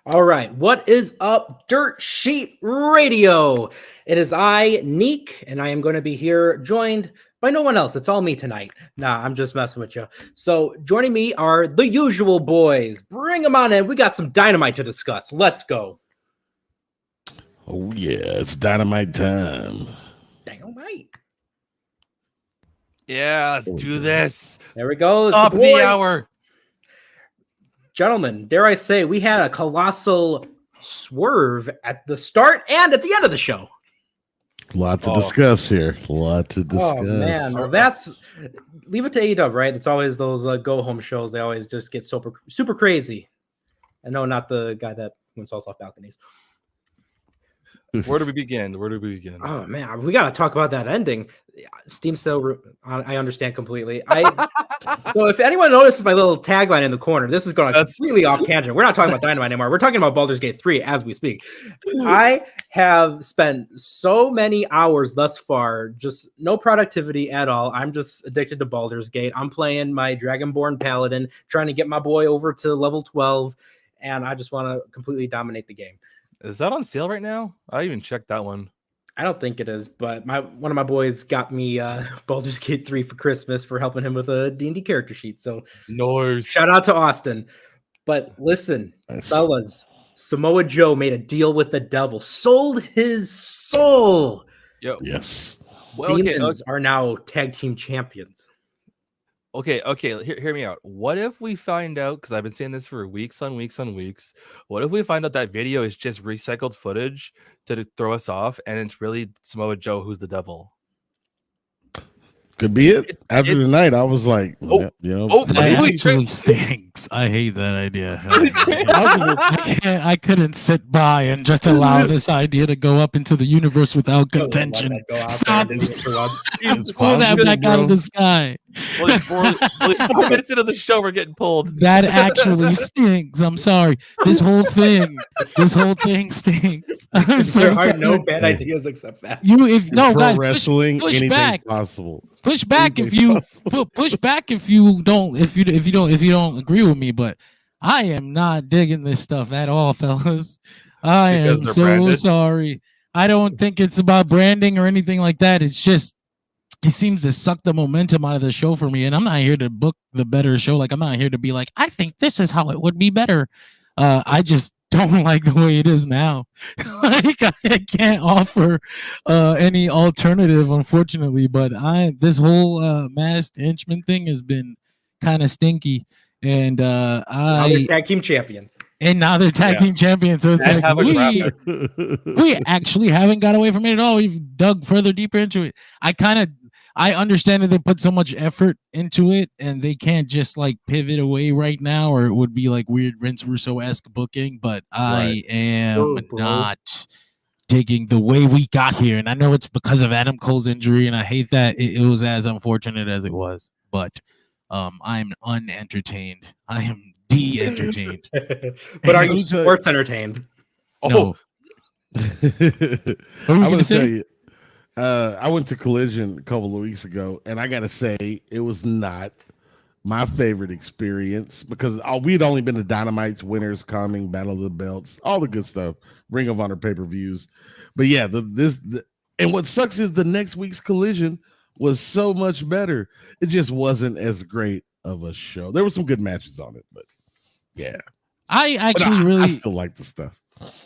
All right, what is up, Dirt Sheet Radio? It is I, Neek, and I am going to be here joined by no one else. It's all me tonight. Nah, I'm just messing with you. So joining me are the usual boys. Bring them on in. We got some Dynamite to discuss. Let's go. Oh, yeah, it's Dynamite time. Dynamite. Yeah, let's do this. There we go. It's Up the the boys. hour. Gentlemen, dare I say, we had a colossal swerve at the start and at the end of the show. A lot to discuss here. A lot to discuss. Oh, man. Well, leave it to AEW, right? It's always those go-home shows. They always just get super crazy. And no, not the guy that moonsaults off balconies. Where do we begin? Oh, man. We got to talk about that ending. Steam sale, I understand completely. So if anyone notices my little tagline in the corner, this is going completely off tangent. We're not talking about Dynamite anymore. We're talking about Baldur's Gate 3 as we speak. I have spent so many hours thus far, just no productivity at all. I'm just addicted to Baldur's Gate. I'm playing my Dragonborn Paladin, trying to get my boy over to level 12, and I just want to completely dominate the game. Is that on sale right now? I even checked that one. I don't think it is, but one of my boys got me Baldur's Gate 3 for Christmas for helping him with a D&D character sheet. So nice. Shout out to Austin. But listen, fellas, Samoa Joe made a deal with the devil, sold his soul. Yo. Yes. Well, Demons are now tag team champions. Okay. Hear me out. What if we find out, because I've been saying this for weeks on weeks, what if we find out that video is just recycled footage to throw us off, and it's really Samoa Joe who's the devil? Could be it. After the night, I was like, that actually stinks. I hate that idea. I couldn't sit by and just allow this idea to go up into the universe without contention. Stop. Pull that back out of the sky. Well, 4 minutes into the show, we're getting pulled. That actually stinks. I'm sorry. This whole thing stinks. I'm so there sorry. are no bad ideas except that. Pro wrestling, push anything back. possible. Push back if you don't agree with me, but I am not digging this stuff at all, fellas. I am so branded. Sorry. I don't think it's about branding or anything like that. It's just it seems to suck the momentum out of the show for me, and I'm not here to book the better show. Like I'm not here to be like, I think this is how it would be better. I just don't like the way it is now. Like I can't offer any alternative, unfortunately. But this whole masked henchman thing has been kind of stinky, and now they're tag team champions. And now they're tag team champions. So it's like we actually haven't got away from it at all. We've dug further deeper into it. I understand that they put so much effort into it and they can't just like pivot away right now, or it would be like weird Vince Russo-esque booking, but I am not digging the way we got here. And I know it's because of Adam Cole's injury, and I hate that it was as unfortunate as it was, but I'm unentertained. I am de-entertained. But are you sports entertained? No. I want to tell you, I went to Collision a couple of weeks ago, and I got to say, it was not my favorite experience because we'd only been to Dynamite's, Winners Coming, Battle of the Belts, all the good stuff, Ring of Honor pay-per-views. But yeah, and what sucks is the next week's Collision was so much better. It just wasn't as great of a show. There were some good matches on it, but yeah. I still like the stuff.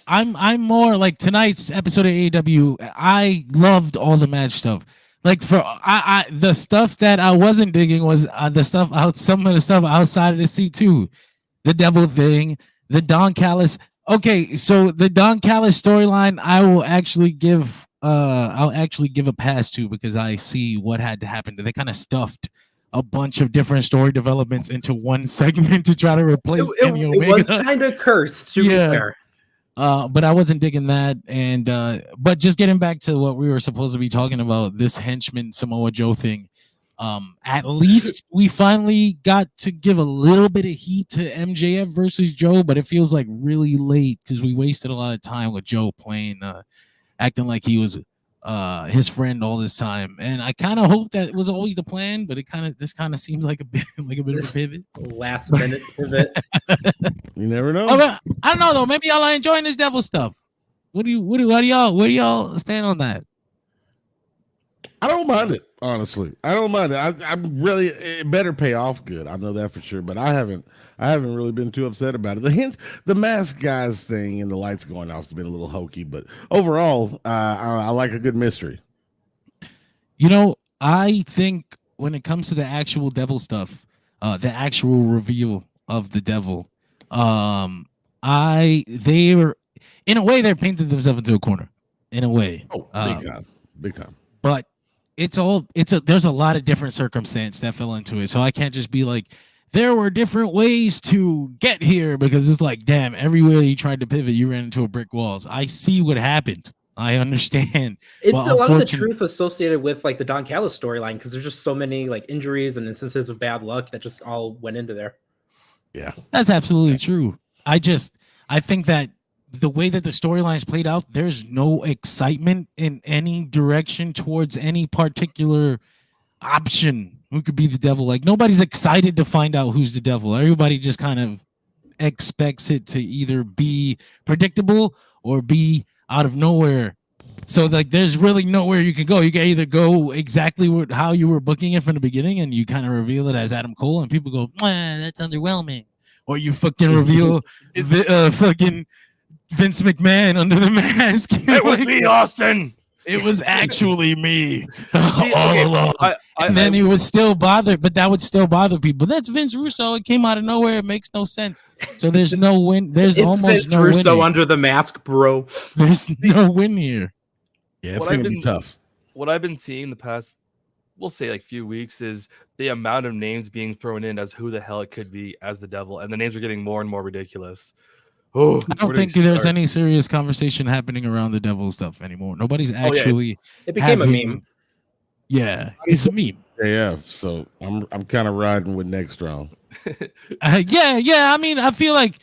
I'm more like tonight's episode of AEW. I loved all the match stuff. Like the stuff that I wasn't digging was some of the stuff outside of the C2, the devil thing, the Don Callis. Okay, so the Don Callis storyline, I'll actually give a pass to because I see what had to happen. They kind of stuffed a bunch of different story developments into one segment to try to replace Kenny Omega. It was kind of cursed, to be fair. But I wasn't digging that. And but just getting back to what we were supposed to be talking about, this henchman Samoa Joe thing. At least we finally got to give a little bit of heat to MJF versus Joe, but it feels like really late because we wasted a lot of time with Joe playing, acting like he was his friend all this time, and I kind of hope that was always the plan, but this kind of seems like a bit of a pivot, last minute pivot. You never know. I don't know though. Maybe y'all are enjoying this devil stuff. Where do y'all stand on that? I don't mind it, honestly. I don't mind it. I'm really, it better pay off good. I know that for sure, but I haven't really been too upset about it. The mask guys thing and the lights going off has been a little hokey, but overall, I like a good mystery. You know, I think when it comes to the actual devil stuff, the actual reveal of the devil, they were, in a way, they're painting themselves into a corner. In a way, big time. But there's a lot of different circumstance that fell into it, so I can't just be like, there were different ways to get here, because it's like, damn, everywhere you tried to pivot, you ran into a brick walls. I see what happened. I understand. It's a lot of the truth associated with like the Don Callis storyline, because there's just so many like injuries and instances of bad luck that just all went into there. Yeah, that's absolutely true. I think that the way that the storylines played out, there's no excitement in any direction towards any particular option. Who could be the devil? Like, nobody's excited to find out who's the devil. Everybody just kind of expects it to either be predictable or be out of nowhere. So like, there's really nowhere you can go. You can either go exactly how you were booking it from the beginning, and you kind of reveal it as Adam Cole, and people go, that's underwhelming. Or you fucking reveal fucking Vince McMahon under the mask. It was me, Austin. It was actually me all along. And then he was still bothered, but that would still bother people. That's Vince Russo. It came out of nowhere. It makes no sense. So there's no win. There's almost Vince no Russo win here. under the mask, bro. There's no win here. Yeah, it's going to be tough. What I've been seeing the past, we'll say like few weeks, is the amount of names being thrown in as who the hell it could be as the devil. And the names are getting more and more ridiculous. Oh, I don't think there's any serious conversation happening around the devil stuff anymore. Nobody's actually. It became a meme. Yeah, it's a meme. Yeah, so I'm kind of riding with next round. Yeah. I mean, I feel like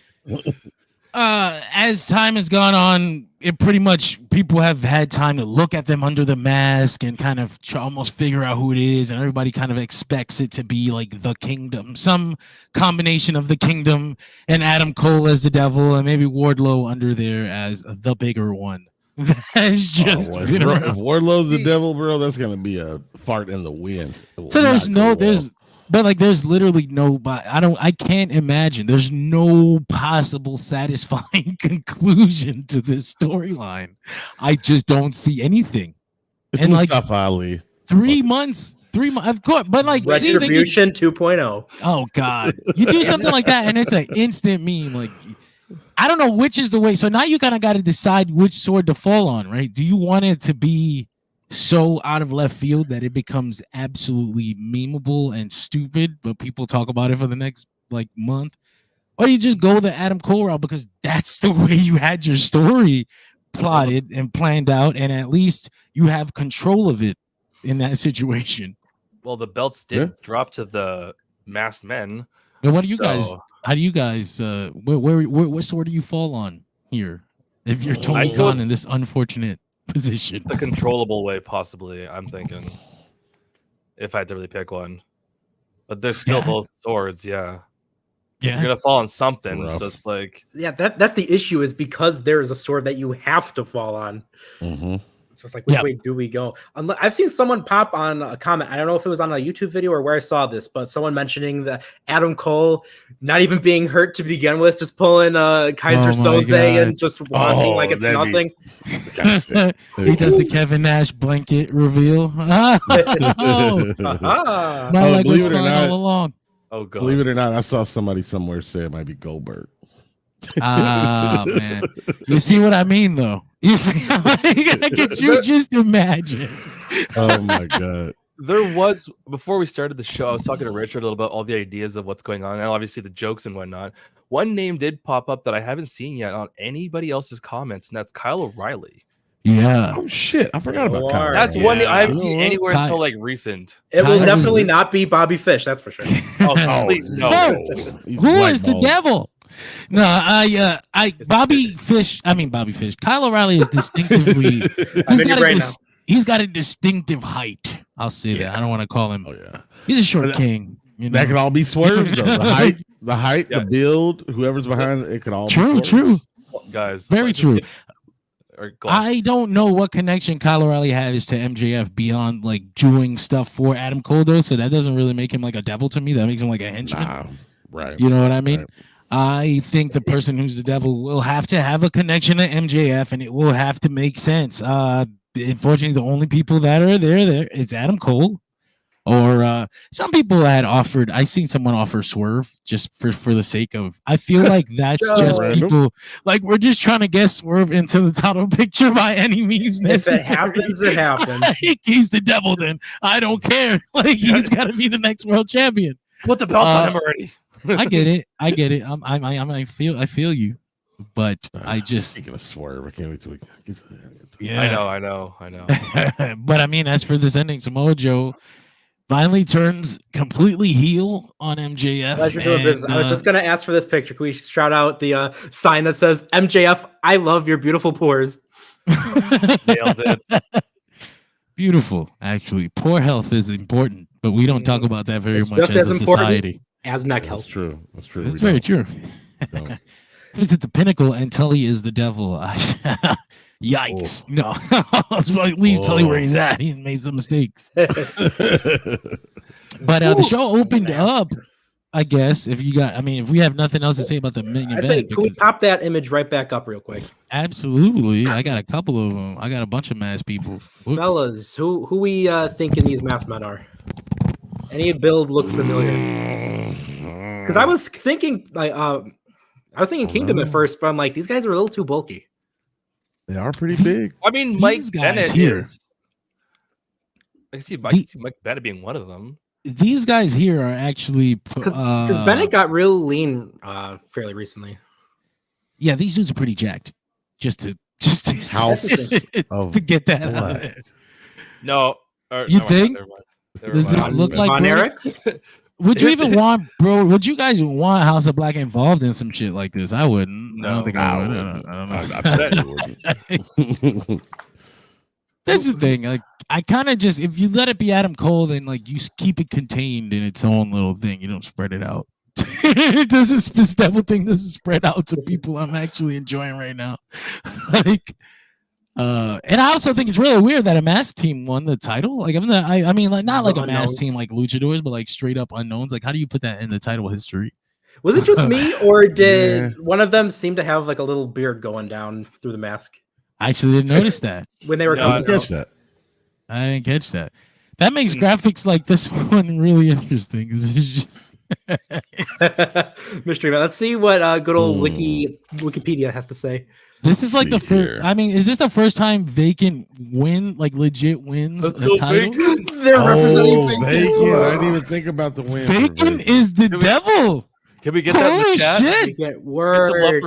as time has gone on, it pretty much people have had time to look at them under the mask and kind of almost figure out who it is, and everybody kind of expects it to be like the Kingdom, some combination of the Kingdom and Adam Cole as the devil, and maybe Wardlow under there as the bigger one. That's just if Wardlow's the devil, bro, that's gonna be a fart in the wind. So there's literally no, I can't imagine. There's no possible satisfying conclusion to this storyline. I just don't see anything. It's Mustafa Ali. 3 months, of course, but like Retribution 2.0. Oh God, you do something like that, and it's an instant meme. Like, I don't know which is the way. So now you kind of got to decide which sword to fall on, right? Do you want it to be so out of left field that it becomes absolutely memeable and stupid, but people talk about it for the next like month? Or do you just go the Adam Cole route because that's the way you had your story plotted and planned out, and at least you have control of it in that situation? Well, the belts did drop to the masked men. But what do you guys? How do you guys? What sword do you fall on here? If you're Tony Khan in this unfortunate position, the controllable way, possibly. I'm thinking, if I had to really pick one, but there's still both swords. Yeah, you're gonna fall on something. So it's like, that's the issue, is because there is a sword that you have to fall on. Mm-hmm. So it's like, which way do we go? I've seen someone pop on a comment. I don't know if it was on a YouTube video or where I saw this, but someone mentioning that Adam Cole not even being hurt to begin with, just pulling Kaiser Soze and just walking like it's nothing. He does the Kevin Nash blanket reveal. My leg was fine all along. Oh God! Believe it or not, I saw somebody somewhere say it might be Goldberg. Man, you see what I mean, though. You see, you just imagine. Oh my God! There was, before we started the show, I was talking to Richard a little about all the ideas of what's going on, and obviously the jokes and whatnot. One name did pop up that I haven't seen yet on anybody else's comments, and that's Kyle O'Reilly. Yeah. Oh shit! I forgot about Kyle. That's one I haven't seen anywhere until like recent. It will definitely not be Bobby Fish. That's for sure. Please no. Who is the devil? No, Bobby Fish. Kyle O'Reilly is distinctively. he's got a distinctive height. I'll say that. I don't want to call him. Oh yeah, he's a short king. That could all be Swerves though. The height, the build, whoever's behind it could all be Swerves. True. Guys, very true. I don't know what connection Kyle O'Reilly has to MJF beyond like doing stuff for Adam Cole though, so that doesn't really make him like a devil to me. That makes him like a henchman. Nah, right. You know what I mean? Right. I think the person who's the devil will have to have a connection to MJF, and it will have to make sense. Unfortunately, the only people that are there it's Adam Cole, or some people had offered. I seen someone offer Swerve just for the sake of. I feel like that's just people like we're just trying to get Swerve into the title picture by any means necessary. If it happens, it happens. He's the devil. Then I don't care. Like he's got to be the next world champion. Put the belts on him already. I get it. I feel you, but I just speaking of Swerve, I can't wait till we get to that. Yeah, I know. But I mean, as for this ending, Samoa Joe finally turns completely heel on MJF. Pleasure doing business. I was just gonna ask for this picture. Can we shout out the sign that says MJF? I love your beautiful pores. Nailed it. Beautiful, actually. Poor health is important, but we don't talk about that very much as a society. As neck health. That's true. That's very true. He's at the pinnacle and Tully is the devil. Yikes. Oh. No. Let's leave Tully where he's at. He's made some mistakes. But the show opened up, I guess, if we have nothing else to say about the main event. Can we pop that image right back up real quick? Absolutely. I got a couple of them. I got a bunch of masked people. Whoops. Fellas, who we thinking these masked men are? Any build look familiar? Because I was thinking Kingdom at first, but I'm like, these guys are a little too bulky. They are pretty big. I mean, Mike Bennett is. I see Mike Bennett being one of them. These guys here are actually because Bennett got real lean fairly recently. Yeah, these dudes are pretty jacked. Just to get that out of there. No, you think? Does this look like Von Erich's? Would you even want, bro? Would you guys want House of Black involved in some shit like this? I wouldn't. No, I don't think I would. I don't know. That's the thing. Like, I kind of just, if you let it be Adam Cole, then like you keep it contained in its own little thing. You don't spread it out. This devil thing doesn't spread out to people I'm actually enjoying right now. And I also think it's really weird that a masked team won the title. Like, I mean, like not like a masked team like luchadors, but like straight up unknowns. Like, how do you put that in the title history? Was it just me, or did one of them seem to have like a little beard going down through the mask? I actually didn't notice that when they were coming. I didn't catch that. That makes graphics like this one really interesting. It's just mystery. Let's see what good old Wikipedia has to say. This is like the first. I mean, is this the first time Vacant legit wins a title? They're representing Vacant. I didn't even think about the win. Vacant is the devil. Can we get that in the chat? Shit. Get word.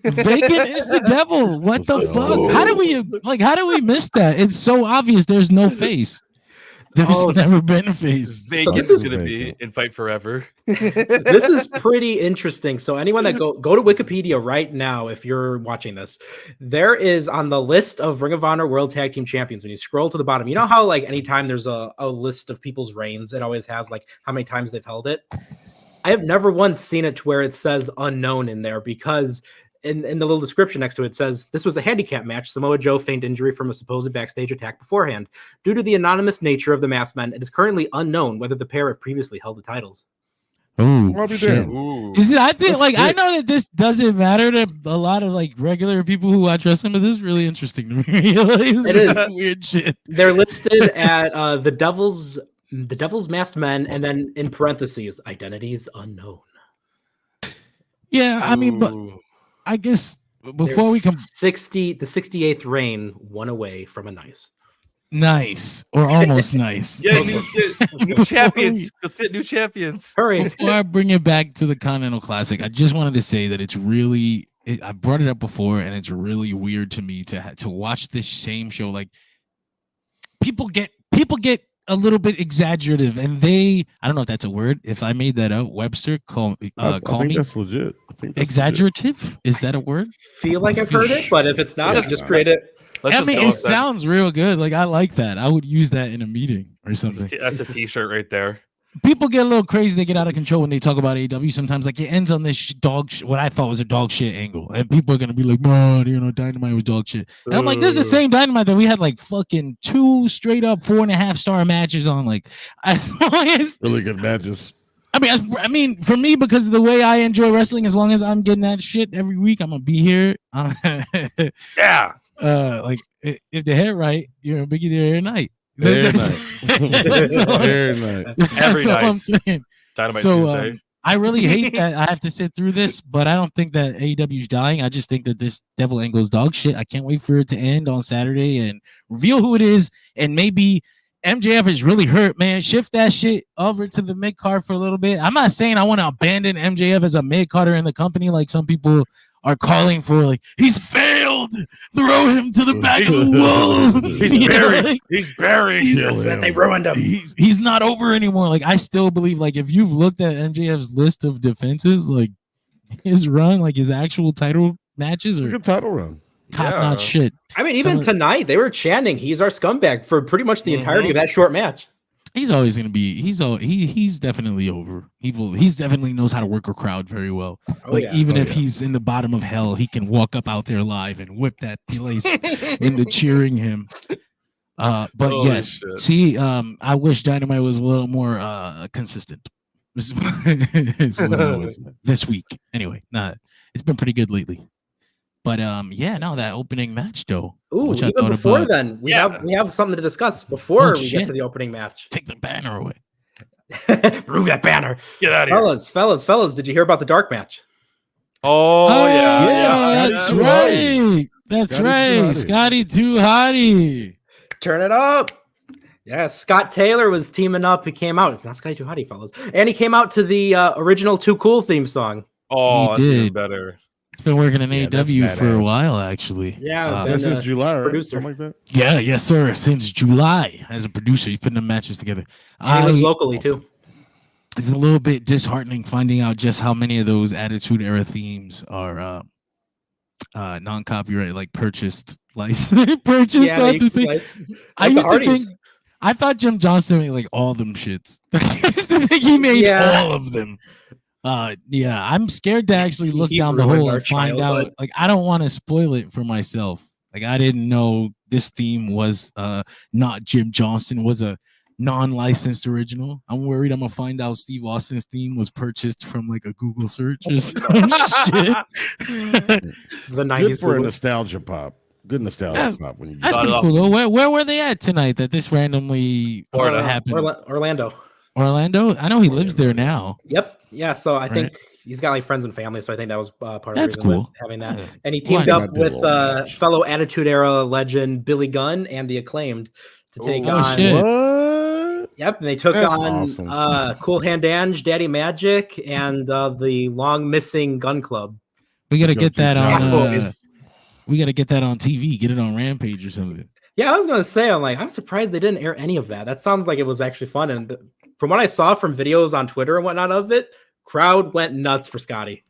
Vacant is the devil. What the fuck? How do we miss that? It's so obvious. There's no face. There's never been a face. Vacant is going to be in Fight Forever. This is pretty interesting. So anyone that go to Wikipedia right now, if you're watching this, there is on the list of Ring of Honor World Tag Team Champions, when you scroll to the bottom, you know how like anytime there's a list of people's reigns, it always has like how many times they've held it. I have never once seen it to where it says unknown in there, because in the little description next to it says this was a handicap match. Samoa Joe feigned injury from a supposed backstage attack beforehand. Due to the anonymous nature of the masked men, it is currently unknown whether the pair have previously held the titles. Oh, shit. You see, I think I know that this doesn't matter to a lot of like regular people who watch wrestling, but this is really interesting to me. It is weird shit. They're listed at the Devil's masked men, and then in parentheses, identities unknown. Yeah, I mean, but I guess before we come, the 68th reign, one away from a nice or almost nice. Yeah, new champions. Let's get new champions. Hurry! Before I bring it back to the Continental Classic, I just wanted to say that it's really. I brought it up before, and it's really weird to me to watch this same show. Like people get a little bit exaggerative, and I don't know if that's a word. If I made that out, Webster, call me. That's legit. Exaggerative? Legit. Is that a word? Feel like I've heard it, but if it's not, just create it. It sounds real good. Like I like that. I would use that in a meeting or something. That's a t-shirt right there. People get a little crazy. They get out of control when they talk about AEW. Sometimes, like it ends on this what I thought was a dog shit angle, and people are gonna be like, "Man, Dynamite was dog shit." And I'm like, "This is the same Dynamite that we had like fucking 2 straight up 4.5-star matches on." Like, as long as really good matches. I mean, for me, because of the way I enjoy wrestling, as long as I'm getting that shit every week, I'm gonna be here. Yeah. Like if they hit right, you're a biggie there every night. Every night. Every night. I'm saying. Dynamite So Tuesday. I really hate that I have to sit through this, but I don't think that AEW is dying. I just think that this Devil Angle's dog shit. I can't wait for it to end on Saturday and reveal who it is, and maybe MJF is really hurt, man. Shift that shit over to the mid card for a little bit. I'm not saying I want to abandon MJF as a mid carder in the company like some people are calling for. Like, he's failed. Throw him to the back of the wolves. He's buried. He's buried. They ruined him. He's not over anymore. Like, I still believe, like, if you've looked at MJF's list of defenses, like his run, like his actual title matches, are good title run. Top-notch shit. I mean, even tonight they were chanting, "He's our scumbag" for pretty much the entirety of that short match. He's always gonna be. He's definitely over. He's definitely knows how to work a crowd very well. Even if he's in the bottom of hell, he can walk up out there live and whip that place into cheering him. But yes, shit. See, I wish Dynamite was a little more consistent. Is what I was this week. Anyway, it's been pretty good lately. But that opening match though. Ooh, even before then, we have something to discuss before we get to the opening match. Take the banner away. Remove that banner. Get out of here. Fellas, did you hear about the dark match? Oh yeah. That's right. That's right. Scotty Too Hottie. Turn it up. Yeah, Scott Taylor was teaming up. He came out. It's not Scotty Too Hottie, fellas. And he came out to the original Too Cool theme song. Oh, that's even better. It's been working in AEW for a while, actually. Yeah, since July, right? Producer. Something like that. Yeah, yes, sir. Since July, as a producer, he's putting the matches together. He lives locally too. It's a little bit disheartening finding out just how many of those Attitude Era themes are non-copyright, like purchased, purchased off the thing. I used to think. I thought Jim Johnston made like all them shits. I used to think he made all of them. I'm scared to actually look down the hole and find out. Like, I don't want to spoil it for myself. Like, I didn't know this theme was not Jim Johnston, was a non-licensed original. I'm worried I'm gonna find out Steve Austin's theme was purchased from like a Google search or some shit. The 90s. Good for a nostalgia pop. Good nostalgia pop. When you that's pretty cool though. Where were they at tonight that this randomly happened? Orlando. I know he lives there now. Yep. Yeah. So I think he's got like friends and family. So I think that was part of the reason with having that. Yeah. And he teamed up with fellow Attitude Era legend Billy Gunn and the Acclaimed to take on. Shit. What? Yep. And they took on Cool Hand Ange, Daddy Magic, and the long missing Gun Club. We gotta get that on. We gotta get that on TV. Get it on Rampage or something. Yeah, I was gonna say, I'm surprised they didn't air any of that. That sounds like it was actually fun. And from what I saw from videos on Twitter and whatnot of it, crowd went nuts for Scotty.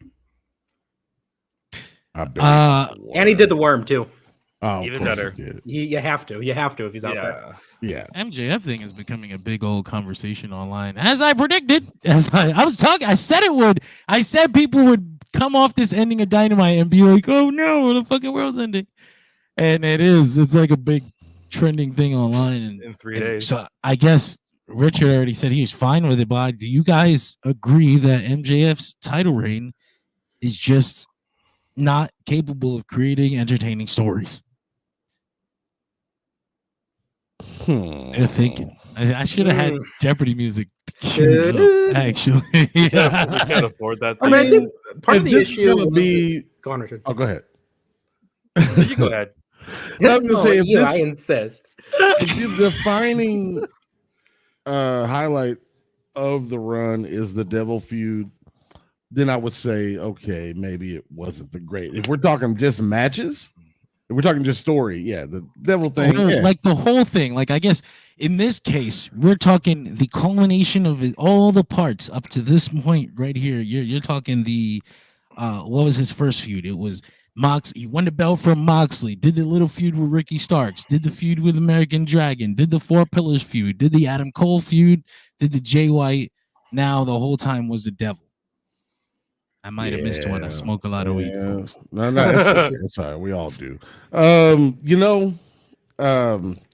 And he did the worm too. Oh, even better. You have to if he's out there. Yeah. MJF thing is becoming a big old conversation online, as I predicted. As I was talking, I said it would. I said people would come off this ending of Dynamite and be like, "Oh no, the fucking world's ending," and it is. It's like a big trending thing online. In 3 days. So I guess Richard already said he was fine with it, but do you guys agree that MJF's title reign is just not capable of creating entertaining stories? They're thinking. I should have had Jeopardy music queued up, actually. We can't afford that thing. I think part of the issue is going to be... Go on, Richard. Oh, go ahead. You go ahead. I was going to say, I insist. The defining highlight of the run is the Devil feud, then I would say, okay, maybe it wasn't the great. If we're talking just matches, if we're talking just story, the Devil thing. Like the whole thing. Like, I guess in this case, we're talking the culmination of all the parts up to this point right here. You're talking the what was his first feud? It was He won the belt from Moxley, did the little feud with Ricky Starks, did the feud with American Dragon, did the Four Pillars feud, did the Adam Cole feud, did the Jay White. Now the whole time was the devil. I might have missed one. I smoke a lot of weed, folks. No, it's all right. We all do.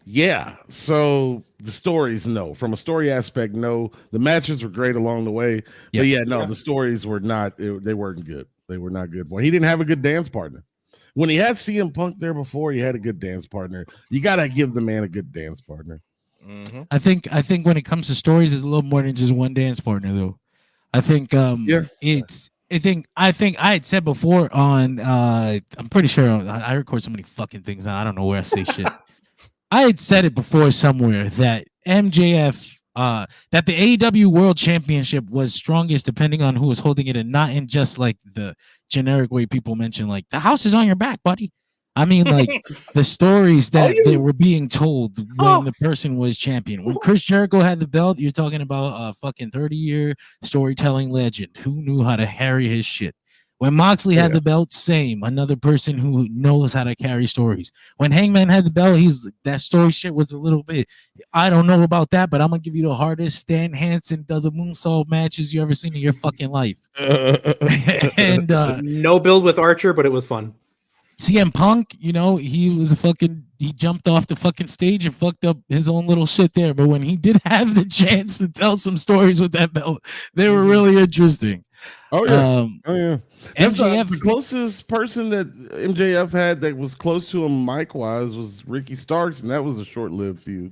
Yeah. So the stories, no. From a story aspect, no. The matches were great along the way, but the stories were not. They weren't good. They were not good. Well, he didn't have a good dance partner. When he had CM Punk there before, he had a good dance partner. You gotta give the man a good dance partner. Mm-hmm. I think when it comes to stories, it's a little more than just one dance partner, though. I think I think I had said before on I'm pretty sure I record so many fucking things now. I don't know where I say shit. I had said it before somewhere that MJF that the AEW World Championship was strongest depending on who was holding it, and not in just like the generic way people mention like the house is on your back, buddy. I mean, like the stories that they were being told when the person was champion. When Chris Jericho had the belt, you're talking about a fucking 30-year storytelling legend who knew how to carry his shit. When Moxley had the belt, same. Another person who knows how to carry stories. When Hangman had the belt, that story shit was a little bit, I don't know about that, but I'm going to give you the hardest Stan Hansen does a moonsault matches you ever seen in your fucking life. And no build with Archer, but it was fun. CM Punk, he jumped off the fucking stage and fucked up his own little shit there. But when he did have the chance to tell some stories with that belt, they were really interesting. Oh yeah. That's the closest person that MJF had that was close to him mic-wise was Ricky Starks, and that was a short-lived feud.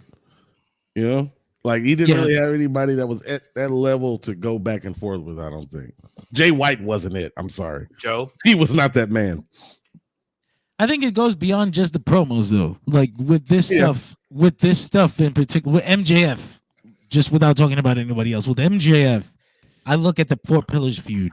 Like he didn't really have anybody that was at that level to go back and forth with, I don't think. Jay White wasn't it. I'm sorry. Joe? He was not that man. I think it goes beyond just the promos, though. Like with this stuff in particular, with MJF, just without talking about anybody else, with MJF, I look at the Four Pillars feud,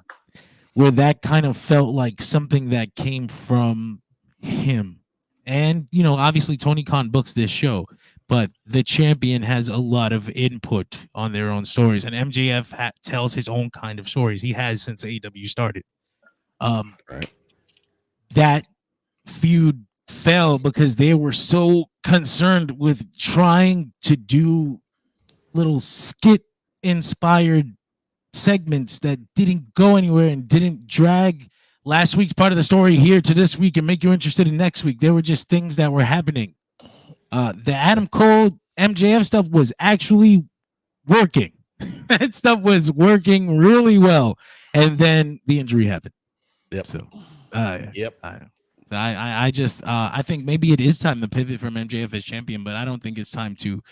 where that kind of felt like something that came from him. And, obviously Tony Khan books this show, but the champion has a lot of input on their own stories. And MJF tells his own kind of stories. He has since AEW started. That feud fell because they were so concerned with trying to do little skit inspired segments that didn't go anywhere and didn't drag last week's part of the story here to this week and make you interested in next week. There were just things that were happening. The Adam Cole MJF stuff was actually working. That stuff was working really well, and then the injury happened. Yep. So I think maybe it is time to pivot from MJF as champion, but I don't think it's time to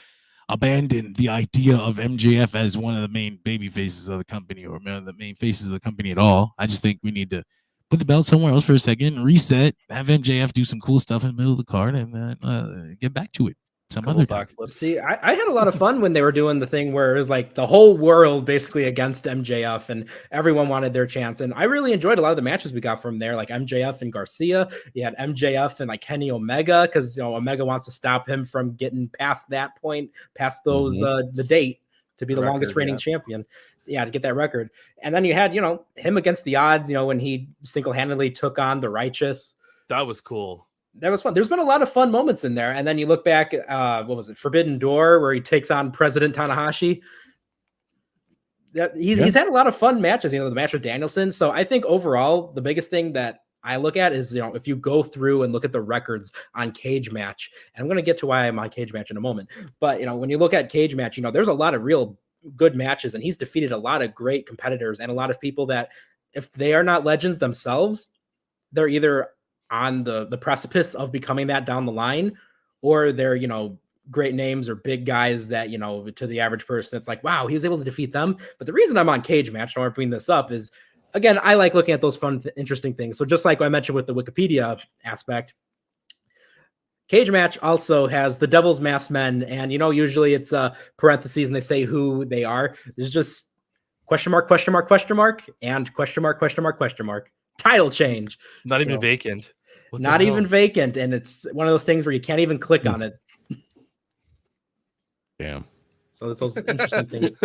abandon the idea of MJF as one of the main baby faces of the company or one of the main faces of the company at all. I just think we need to put the belt somewhere else for a second, reset, have MJF do some cool stuff in the middle of the card, and then get back to it. Some other backflips. See, I had a lot of fun when they were doing the thing where it was like the whole world basically against MJF and everyone wanted their chance. And I really enjoyed a lot of the matches we got from there, like MJF and Garcia. You had MJF and like Kenny Omega because Omega wants to stop him from getting past that point, past those the date to be the longest reigning champion. Yeah, to get that record. And then you had, him against the odds, when he single-handedly took on the Righteous. That was cool. That was fun. There's been a lot of fun moments in there. And then you look back, what was it? Forbidden Door, where he takes on President Tanahashi. He's had a lot of fun matches, the match with Danielson. So I think overall, the biggest thing that I look at is, if you go through and look at the records on Cage Match, and I'm going to get to why I'm on Cage Match in a moment. But, when you look at Cage Match, there's a lot of real good matches, and he's defeated a lot of great competitors and a lot of people that if they are not legends themselves, they're either on the precipice of becoming that down the line, or they're, great names or big guys that, to the average person, it's like, wow, he was able to defeat them. But the reason I'm on Cage Match, I want to bring this up is, again, I like looking at those fun, interesting things. So just like I mentioned with the Wikipedia aspect, Cage Match also has the Devil's Masked Men, and usually it's parentheses and they say who they are. There's just question mark, and question mark. Title change. Not even vacant. Not even vacant, and it's one of those things where you can't even click on it. Damn. So there's those interesting things.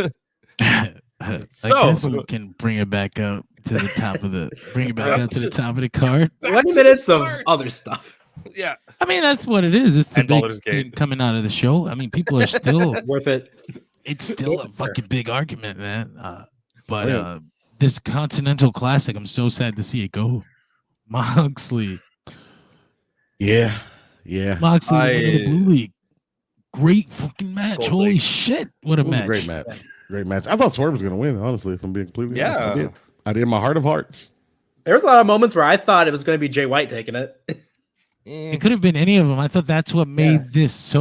I guess we can bring it back up to the top of the card. 20 minutes of other stuff. Yeah, I mean that's what it is. It's the And Baldur's big Gate. thing coming out of the show. I mean, people are still Worth it. it's still a fucking big argument, man. But Yeah. this Continental Classic, I'm so sad to see it go. Moxley, Yeah. Moxley, winner of the Blue League. Great fucking match. Gold Holy League. shit. What a It was match. a great match. Great match. I thought Swerve was going to win, honestly, if I'm being completely honest. Yeah. I did in my heart of hearts. There was a lot of moments where I thought it was going to be Jay White taking it. It could have been any of them. I thought that's what made that's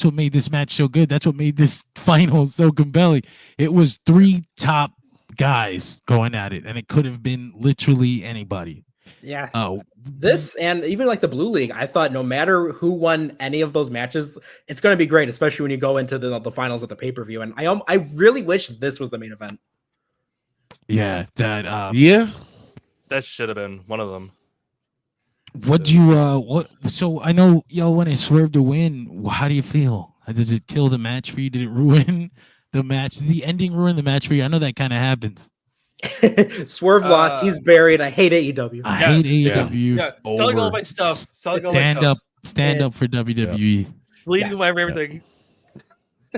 what made this match so good. That's what made this final so compelling. It was 3 top guys going at it, and it could have been literally anybody. Yeah. Oh, This and even like the Blue League, I thought no matter who won any of those matches, it's going to be great, especially when you go into the finals at the pay-per-view. And I really wish this was the main event. yeah, that Yeah. that should have been one of them. what do you what so I know y'all want to Swerve to win. How do you feel? Does it kill the match for you? Did it ruin the match? Did the ending ruin the match for you? I know that kind of happens. Swerve lost. He's buried. I hate AEW. I Yeah, hate AEW. Yeah, selling all my stuff. Selling all my Stand stuff. up, stand up for WWE. Bleeding my everything.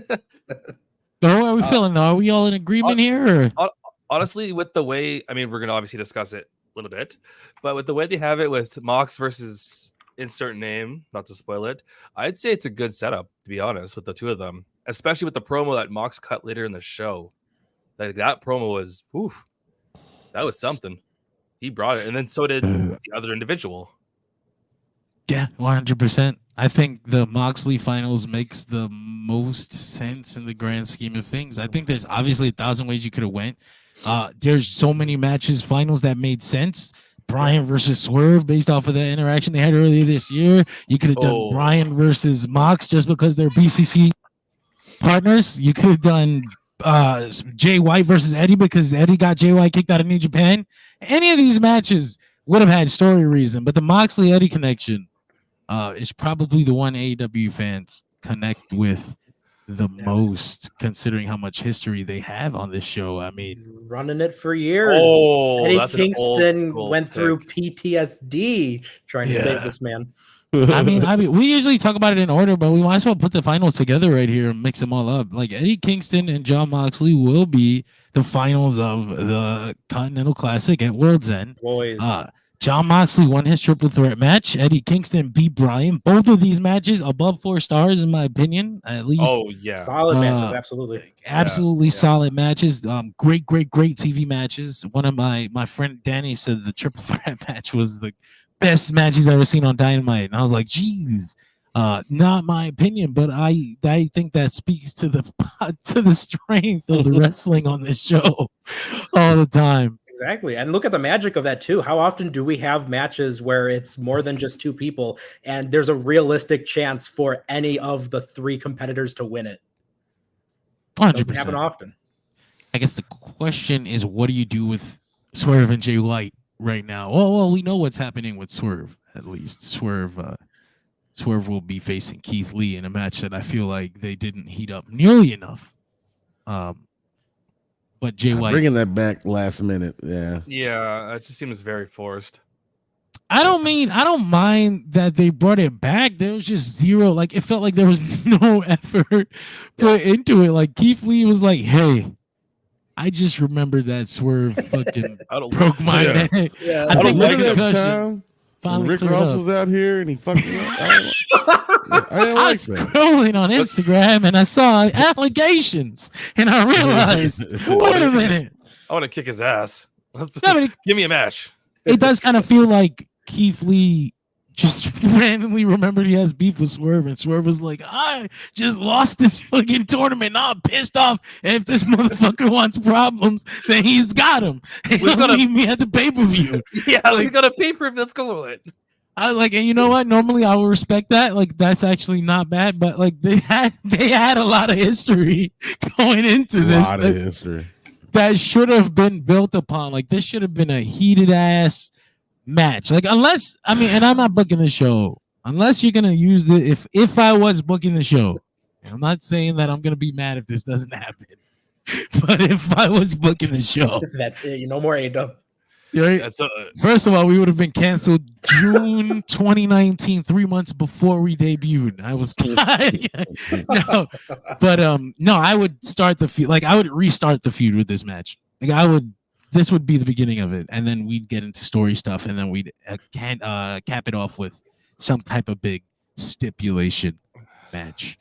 So how are we feeling though? Are we all in agreement here? Or? Honestly, with the way, I mean, we're gonna obviously discuss it a little bit, but with the way they have it with Mox versus insert name, not to spoil it, I'd say it's a good setup, to be honest, with the two of them, especially with the promo that Mox cut later in the show. Like that promo was, oof, that was something. He brought it, and then so did the other individual. Yeah, 100%. I think the Moxley finals makes the most sense in the grand scheme of things. I think there's obviously 1,000 ways you could have went. There's so many matches, finals that made sense. Brian versus Swerve based off of the interaction they had earlier this year. You could have done Brian versus Mox just because they're BCC partners. You could have done Jay White versus Eddie because Eddie got Jay White kicked out of New Japan. Any of these matches would have had story reason, but the Moxley Eddie connection is probably the one AEW fans connect with the most, considering how much history they have on this show. I mean, running it for years. Eddie Kingston went through PTSD trying to save this man. I mean, we usually talk about it in order, but we might as well put the finals together right here and mix them all up. Like Eddie Kingston and Jon Moxley will be the finals of the Continental Classic at World's End. Boys. Jon Moxley won his triple threat match. Eddie Kingston beat Brian. Both of these matches above 4 stars, in my opinion, at least. Oh yeah, solid matches, absolutely solid matches. Great TV matches. One of my friend Danny said the triple threat match was the best match he's ever seen on Dynamite, and I was like, geez. Not my opinion, but I think that speaks to the strength of the wrestling on this show all the time. Exactly. And look at the magic of that too. How often do we have matches where it's more than just 2 people and there's a realistic chance for any of the 3 competitors to win it? 100%. Doesn't happen often. I guess the question is, what do you do with Swerve and Jay White right now? Well, we know what's happening with Swerve, at least. Swerve will be facing Keith Lee in a match that I feel like they didn't heat up nearly enough. But Jay White bringing that back last minute, yeah, it just seems very forced. I don't mind that they brought it back. There was just zero, like it felt like there was no effort put into it. Like Keith Lee was like, "Hey, I just remembered that Swerve fucking broke my neck." Yeah, I don't remember that time. Rick Ross was out here and he fucked me up. I was scrolling on Instagram and I saw allegations and I realized, wait a minute. I want to kick his ass. Give me a match. It does kind of feel like Keith Lee just randomly remembered he has beef with Swerve, and Swerve was like, I just lost this fucking tournament. Now I'm pissed off. And if this motherfucker wants problems, then he's got them. He'll meet me at the pay-per-view. Yeah, we got a pay-per-view. Let's go with it. And you know what? Normally I would respect that. Like that's actually not bad, but like they had a lot of history going into this. A lot of history that should have been built upon. Like this should have been a heated ass match. Like unless and I'm not booking the show. Unless you're gonna use if I was booking the show, I'm not saying that I'm gonna be mad if this doesn't happen. But if I was booking the show, That's it. No more AEW. right? First of all, we would have been canceled June 2019, 3 months before we debuted. I was no, but no, I would start the feud. Like I would restart the feud with this match. Like this would be the beginning of it, and then we'd get into story stuff, and then we'd cap it off with some type of big stipulation match.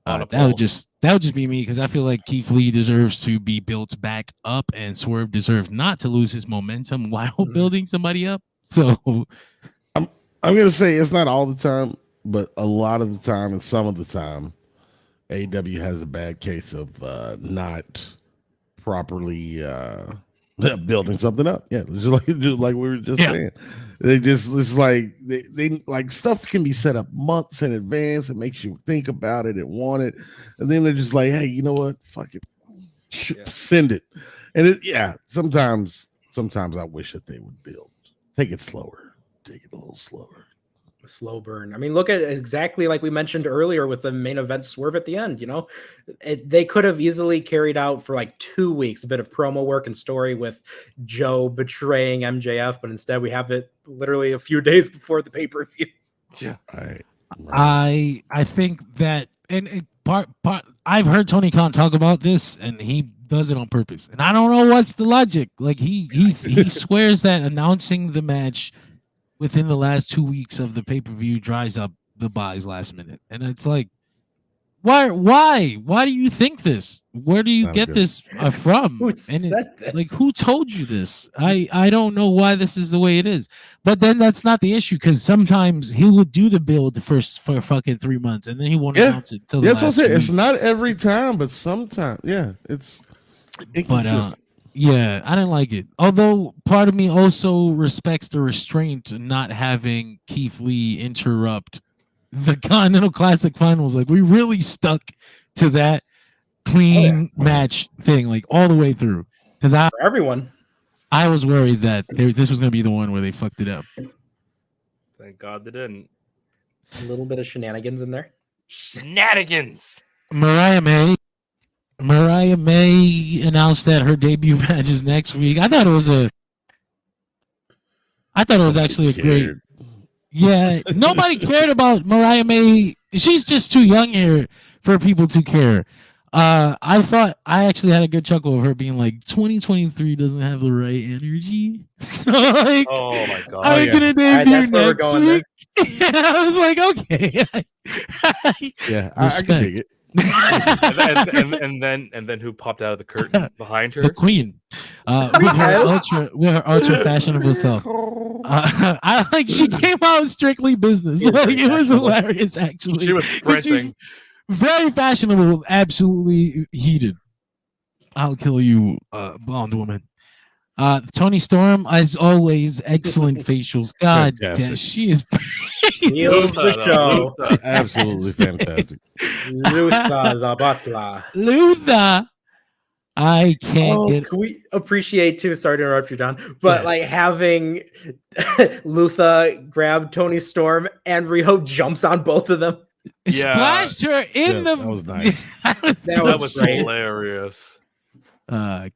That would just be me, because I feel like Keith Lee deserves to be built back up, and Swerve deserves not to lose his momentum while building somebody up. So I'm gonna say it's not all the time, but a lot of the time and some of the time, AEW has a bad case of not properly building something up. Yeah, just like we were just saying. It's like they like stuff can be set up months in advance. It makes you think about it and want it, and then they're just like, hey, you know what? Fuck it, send it. And sometimes I wish that they would take it slower, take it a little slower. A slow burn. I mean, look at exactly like we mentioned earlier with the main event Swerve at the end. You know, they could have easily carried out for like 2 weeks a bit of promo work and story with Joe betraying MJF, but instead we have it literally a few days before the pay-per-view. Yeah, right. I think that, and part I've heard Tony Khan talk about this, and he does it on purpose, and I don't know what's the logic. Like he swears that announcing the match within the last 2 weeks of the pay-per-view dries up the buys last minute. And it's like, why do you think this? Where do you get this from? Who said this? Like, who told you this? I don't know why this is the way it is. But then that's not the issue, because sometimes he will do the build for fucking 3 months, and then he won't announce it till the last week. It's not every time, but sometimes. Yeah, it's inconsistent. Yeah, I didn't like it. Although part of me also respects the restraint of not having Keith Lee interrupt the Continental Classic Finals. Like, we really stuck to that clean match thing, like all the way through. Because for everyone, I was worried that this was going to be the one where they fucked it up. Thank God they didn't. A little bit of shenanigans in there. Shenanigans. Mariah May announced that her debut match is next week. I thought it was actually a great. Yeah, nobody cared about Mariah May. She's just too young here for people to care. I thought I actually had a good chuckle of her being like, 2023 doesn't have the right energy. So like, oh my God, I'm gonna debut next week. I was like, okay. Yeah, I can dig it. and then who popped out of the curtain behind her? The Queen, with her ultra fashionable self. I like she came out strictly business. Like, it was hilarious, actually. She was sprinting. Very fashionable, absolutely heated. I'll kill you, blonde woman. Tony Storm, as always, excellent facials. God damn, she is. The show. Absolutely fantastic. Luther the Butler. Luther. I can't get. Can we appreciate too? Sorry to interrupt you, John, but like having Luther grab Tony Storm and Rio jumps on both of them. Splashed her in the. That was nice. that was great. Hilarious.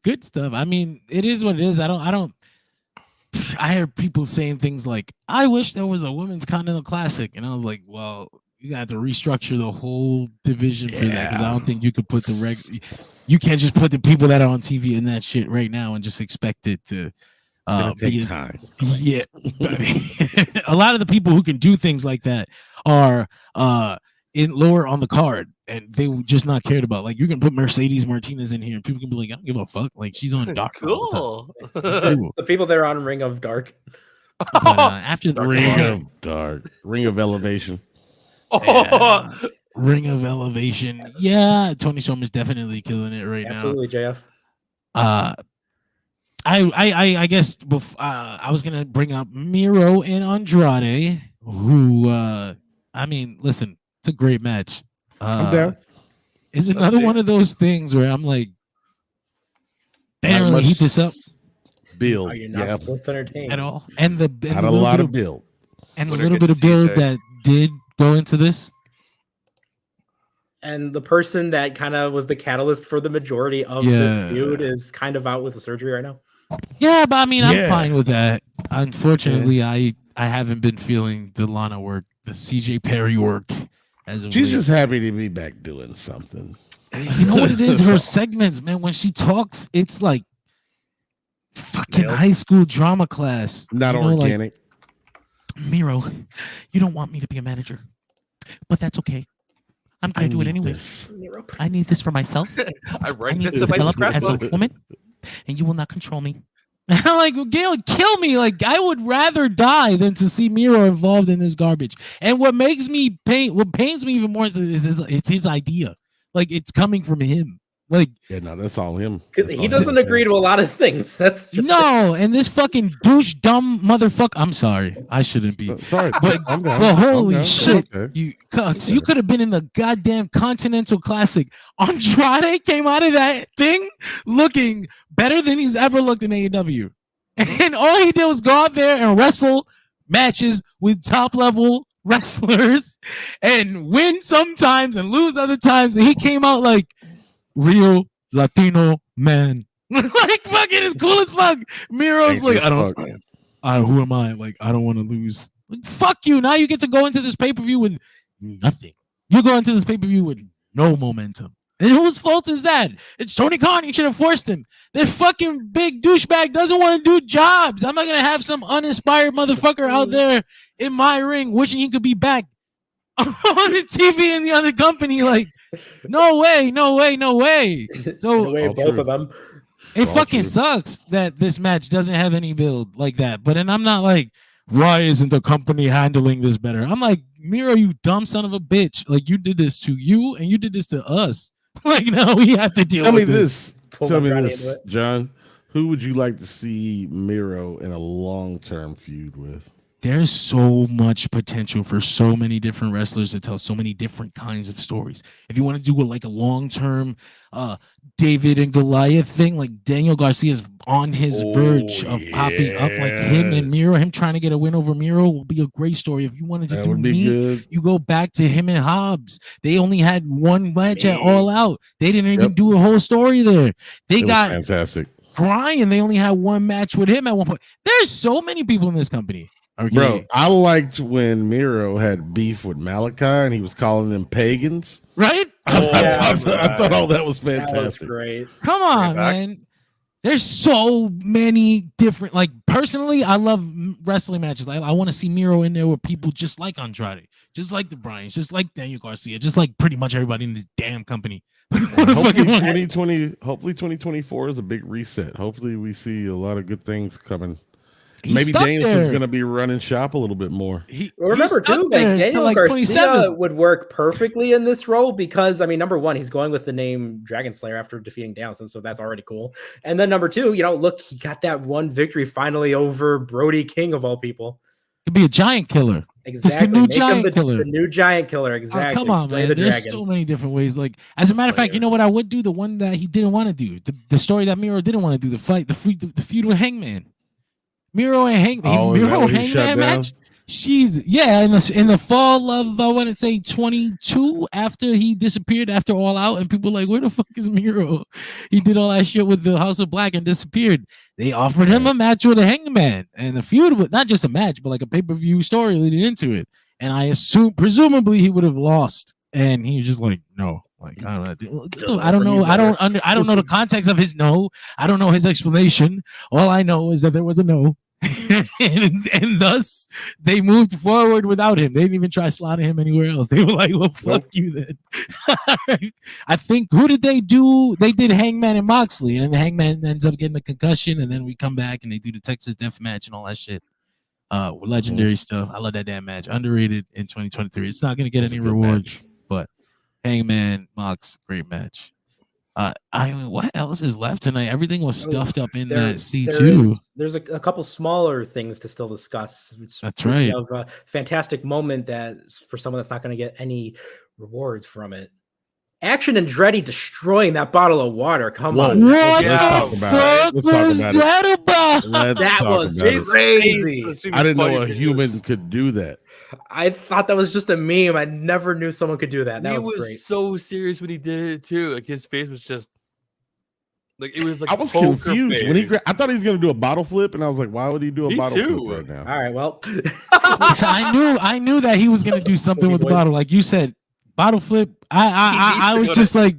Good stuff. I mean, it is what it is. I heard people saying things like, I wish there was a women's Continental Classic. And I was like, well, you got to restructure the whole division for that, because I don't think you could put you can't just put the people that are on TV in that shit right now and just expect it to take time. Yeah. A lot of the people who can do things like that are lower on the card, and they would just not cared about. Like, you can put Mercedes Martinez in here and people can be like, I don't give a fuck. Like, she's on Dark. Cool. The people that are on Ring of Dark. But, after the Ring of Dark, Ring of Elevation. Ring of Elevation. Yeah, Tony Storm is definitely killing it right Absolutely, now. JF. I guess I was gonna bring up Miro and Andrade, who I mean, listen, it's a great match. I'm down. It's another one of those things where I'm like, they didn't really heat this up. Build, Are you not sports entertained at all? And had a lot of build, and a little bit of build that did go into this. and the person that kind of was the catalyst for the majority of this feud is kind of out with the surgery right now. Yeah, but I mean, I'm fine with that. Unfortunately, I haven't been feeling the Lana work, the CJ Perry work. She's just happy to be back doing something. You know what it is? Her segments, man. When she talks, it's like fucking high school drama class. Not organic. Like, Miro, you don't want me to be a manager, but that's okay. I'm going to do it anyway. I need this for myself. I need to develop as a woman, and you will not control me. I'm like, Gail, kill me. Like, I would rather die than to see Miro involved in this garbage. And what pains me even more is it's his idea. Like, it's coming from him. Like, yeah, no, that's all him. He doesn't agree to a lot of things. That's just and this fucking douche dumb motherfucker. I'm sorry, I shouldn't be. Sorry, but holy shit, you could have been in the goddamn Continental Classic. Andrade came out of that thing looking better than he's ever looked in AEW, and all he did was go out there and wrestle matches with top level wrestlers and win sometimes and lose other times. And he came out like real Latino man. Like fucking as cool as fuck. Miro's like, who am I? Like, I don't want to lose. Like, fuck you. Now you get to go into this pay-per-view with nothing. You go into this pay-per-view with no momentum. And whose fault is that? It's Tony Khan. You should have forced him. That fucking big douchebag doesn't want to do jobs. I'm not gonna have some uninspired motherfucker out there in my ring wishing he could be back on the TV in the other company. Like, no way. So both of them. It fucking sucks that this match doesn't have any build like that. But then I'm not like, why isn't the company handling this better? I'm like, Miro, you dumb son of a bitch. Like, you did this to you and you did this to us. Like, now we have to deal with this. Tell me this, John. Who would you like to see Miro in a long-term feud with? There's so much potential for so many different wrestlers to tell so many different kinds of stories. If you want to do a long-term David and Goliath thing, like Daniel Garcia's on his verge of popping up, like him and Miro, him trying to get a win over Miro will be a great story. If you wanted to do neat, you go back to him and Hobbs. They only had one match at All Out. They didn't even do a whole story there. They got fantastic. Brian, they only had one match with him at one point. There's so many people in this company. Okay. Bro, I liked when Miro had beef with Malachi and he was calling them pagans. Right? I thought all that was fantastic. That was great. Come on, man. There's so many different, like, personally, I love wrestling matches. I want to see Miro in there with people just like Andrade, just like the Bryans, just like Daniel Garcia, just like pretty much everybody in this damn company. Hopefully 2024 is a big reset. Hopefully we see a lot of good things coming. Maybe Danielson's going to be running shop a little bit more. Remember too, like Daniel Garcia would work perfectly in this role because, I mean, number one, he's going with the name Dragon Slayer after defeating Danielson, so that's already cool. And then number two, look, he got that one victory finally over Brody King of all people. He'd be a giant killer. Exactly. The new giant killer. The new giant killer. Exactly. Oh, come on, man. There's so many different ways. Like, as a matter of fact, you know what I would do? The one that he didn't want to do. The story that Miro didn't want to do. The fight, the feud with Hangman. Miro and Hangman match. In the fall of I want to say 22, after he disappeared after All Out, and people were like, where the fuck is Miro? He did all that shit with the House of Black and disappeared. They offered him a match with a Hangman, and the feud with not just a match, but like a pay-per-view story leading into it. And I presumably he would have lost, and he was just like, no. Like, I don't know. I don't know the context of his no. I don't know his explanation. All I know is that there was a no. and thus they moved forward without him. They didn't even try slotting him anywhere else. They were like, well, fuck you then. I think, who did they do? They did Hangman and Moxley, and then Hangman ends up getting a concussion, and then we come back and they do the Texas Death Match and all that shit. Legendary stuff. I love that damn match. Underrated in 2023. It's not going to get any rewards, but Hangman, Mox, great match. I mean, what else is left tonight? Everything was stuffed up in that C2. There's a couple smaller things to still discuss. That's right. Of a fantastic moment that for someone that's not going to get any rewards from it. Action Andretti destroying that bottle of water. Come Whoa. on. What Yeah. Let's talk the about it. fuck Let's talk was about it. that about? Let's That talk was about it. crazy. I didn't know a human could do that. I thought that was just a meme. I never knew someone could do that. That He was was great. so serious when he did it too. Like his face was just like it was like I was poker confused when he. face. I thought he was gonna do a bottle flip, and I was like, "Why would he do a Me bottle too. flip right now?" All right, well. So I knew that he was gonna do something with the bottle, like you said, bottle flip. I was just like,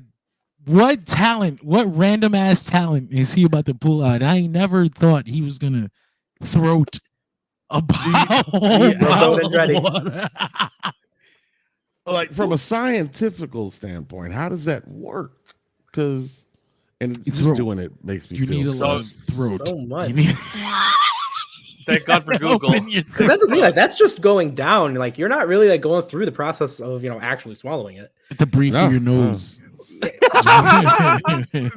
what talent? What random ass talent is he about to pull out? I never thought he was gonna throat a bottle. Andretti. of water. Like from a scientific standpoint, how does that work? Because just Throat. doing it makes me You feel need a so. lot of throat. So much. You need- Thank God for Google. Open your Because that's the thing, like that's just going down. Like you're not really like going through the process of actually swallowing it. to breathe No, through your no. nose.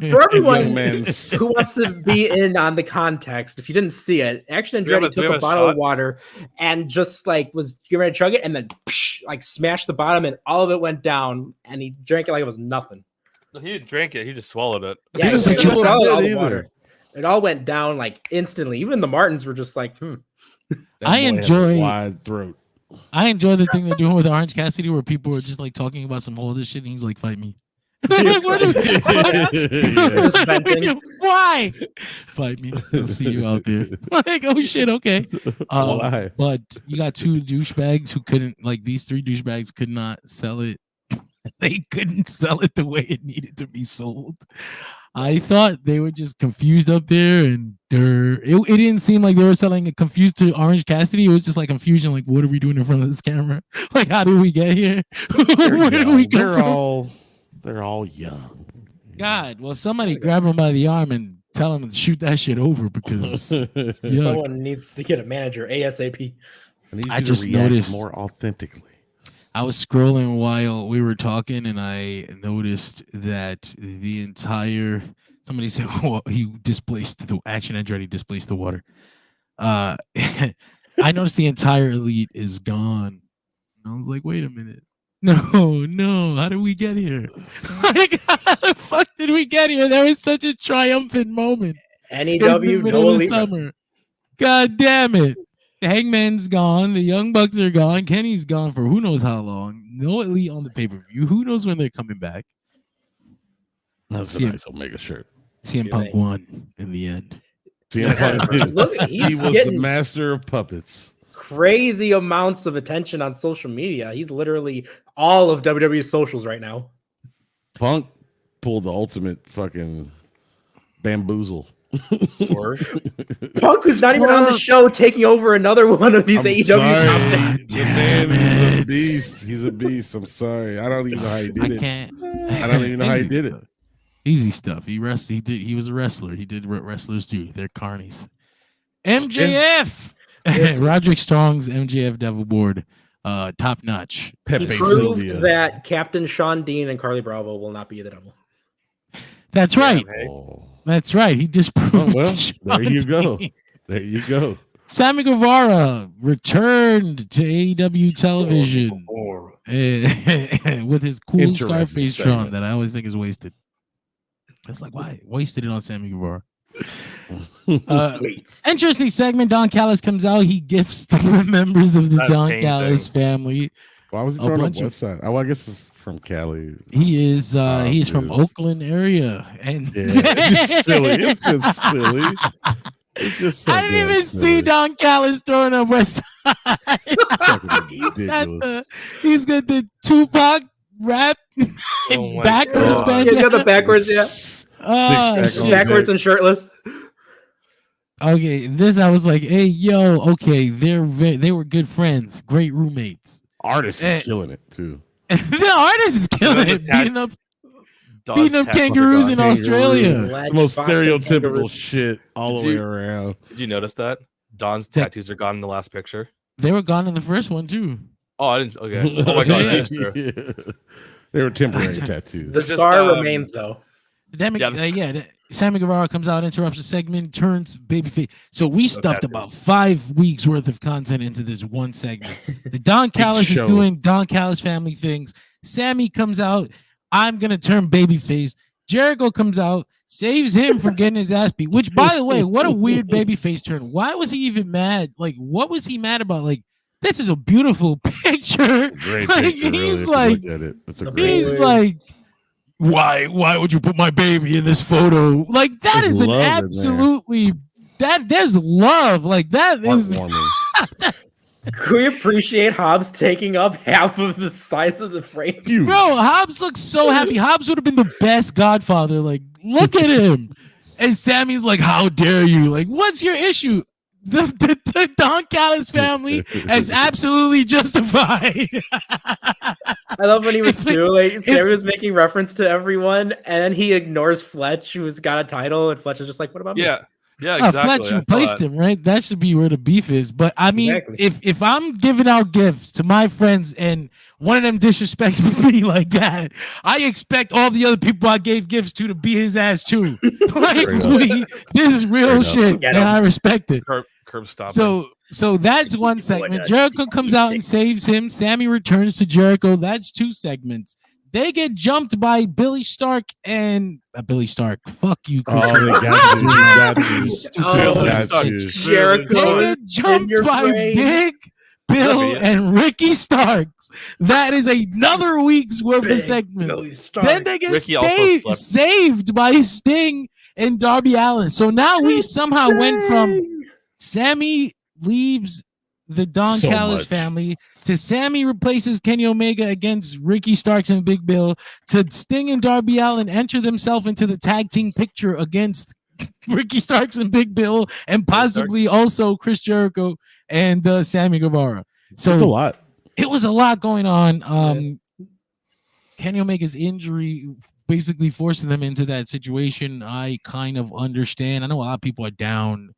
For everyone Young man's- who wants to be in on the context, if you didn't see it, Action Do we have Andretti do we took have a bottle shot? of water and just like was getting ready to chug it, and then like smashed the bottom, and all of it went down, and he drank it like it was nothing. No, he didn't drink it. He just swallowed it. Yeah, He he doesn't just know what swallowed I all did the water. either. It all went down like instantly. Even the Martins were just like, That I boy has a enjoy- wide throat. I enjoy the thing they're doing with Orange Cassidy, where people are just like talking about some whole other shit, and he's like, "Fight me." Like, what is- Just venting. Why? Fight me. I'll see you out there. Like, oh shit, okay. Why? But you got two douchebags who couldn't, like, these three douchebags could not sell it. They couldn't sell it the way it needed to be sold. I thought they were just confused up there, and it didn't seem like they were selling it confused to Orange Cassidy. It was just like confusion, like, what are we doing in front of this camera? Like, how did we get here? Where did we go from? They're all young. God, well, somebody grab him by the arm and tell him to shoot that shit over because yuck. Someone needs to get a manager ASAP. I need you I to just react noticed- more authentically. I was scrolling while we were talking, and I noticed that the entire somebody said, well, he displaced the Action Andretti displaced the water. I noticed the entire elite is gone. And I was like, wait a minute. No, how did we get here? Like, how the fuck did we get here? That was such a triumphant moment. in the NEW, middle no of elite summer. wrestling. God damn it. Hangman's gone. The Young Bucks are gone. Kenny's gone for who knows how long. No elite on the pay-per-view. Who knows when they're coming back? That's a CM nice Omega shirt. CM Punk won in the end. CM Punk, Look, he he's was the getting master of puppets. crazy amounts of attention on social media. He's literally all of WWE's socials right now. Punk pulled the ultimate fucking bamboozle. Swerve. Punk was not even on the show, taking over another one of these I'm AEW sorry. topics. The man is a beast. He's a beast. I'm sorry. I don't even know how he did I it. can't. I don't even know how he did it. Easy stuff. He was a wrestler. He did what wrestlers do. They're carnies. MJF. Roderick Strong's MJF Devil Board. Top notch. Pepe He proved Sylvia. that Captain Sean Dean and Carly Bravo will not be the devil. That's right. Oh. That's right. He disproved. well, there you go. Sean There you go. Sammy Guevara returned to AEW television with his cool Interesting Scarface segment. Tron that I always think is wasted. It's like, why wasted it on Sammy Guevara? Wait. Interesting segment. Don Callis comes out. He gifts the members of the That's Don painting. Callis family. Why was he A throwing up bunch of- West Side? Oh, I guess it's from Cali. He is he's from dude. Oakland area, and Yeah, it's just silly. It's just silly. It's just so I didn't damn even silly. see Don Callis throwing up West Side. Fucking he's got the Tupac rap Oh my backwards God. band. He's got the backwards, yeah. Six-pack on Backwards deck. and shirtless. Okay, this I was like, hey, yo, okay, they were good friends, great roommates. Artist Eh. is killing it too. The artist is killing the it, tag- beating up kangaroos in Kangaroo. Australia. The most Boxing stereotypical kangaroo. shit all Did the way you- around. Did you notice that? Don's Yeah. tattoos are gone in the last picture. They were gone in the first one too. Oh, I didn't. Okay. Oh my god, that's true. Yeah. They were temporary tattoos. The It's just, scar remains, though. Sammy Guevara comes out, interrupts the segment, turns babyface. So we stuffed tattoos. about 5 weeks worth of content into this one segment. The Don Callis is show. doing Don Callis family things. Sammy comes out. I'm gonna turn babyface. Jericho comes out, saves him from getting his ass beat. Which, by the way, what a weird babyface turn. Why was he even mad? Like, what was he mad about? Like, this is a beautiful picture. Great like, picture. He's really, like, at it. It's a great. he's like, why would you put my baby in this photo? Like, that is an absolutely there's love. Like, that is. Can we appreciate Hobbs taking up half of the size of the frame? Bro, Hobbs looks so happy. Hobbs would have been the best Godfather. Like, look at him. And Sammy's like, how dare you? Like, what's your issue? The Don Callis family is absolutely justified. I love when he was Sammy was making reference to everyone, and then he ignores Fletch, who's got a title, and Fletch is just like, what about me? Yeah, exactly. Fletch replaced him, right? That should be where the beef is. But I mean, if I'm giving out gifts to my friends and one of them disrespects me like that, I expect all the other people I gave gifts to be his ass too. Like, this is real shit, and I respect it. Curb stopping. So that's one segment. Jericho comes out and saves him. Sammy returns to Jericho. That's 2 segments. They get jumped by Billy Stark and Billy Stark. Fuck you, Christian. They got you. Jericho. They get jumped by Big Bill and Ricky Starks. That is another week's worth of segments. Then they get saved by Sting and Darby Allin. So now we somehow went from Sammy leaves the Don Callis family to Sammy replaces Kenny Omega against Ricky Starks and Big Bill to Sting and Darby Allin enter themselves into the tag team picture against Ricky Starks and Big Bill and possibly also Chris Jericho and Sammy Guevara. So it's a lot. It was a lot going on. Kenny Omega's injury basically forcing them into that situation. I kind of understand. I know a lot of people are down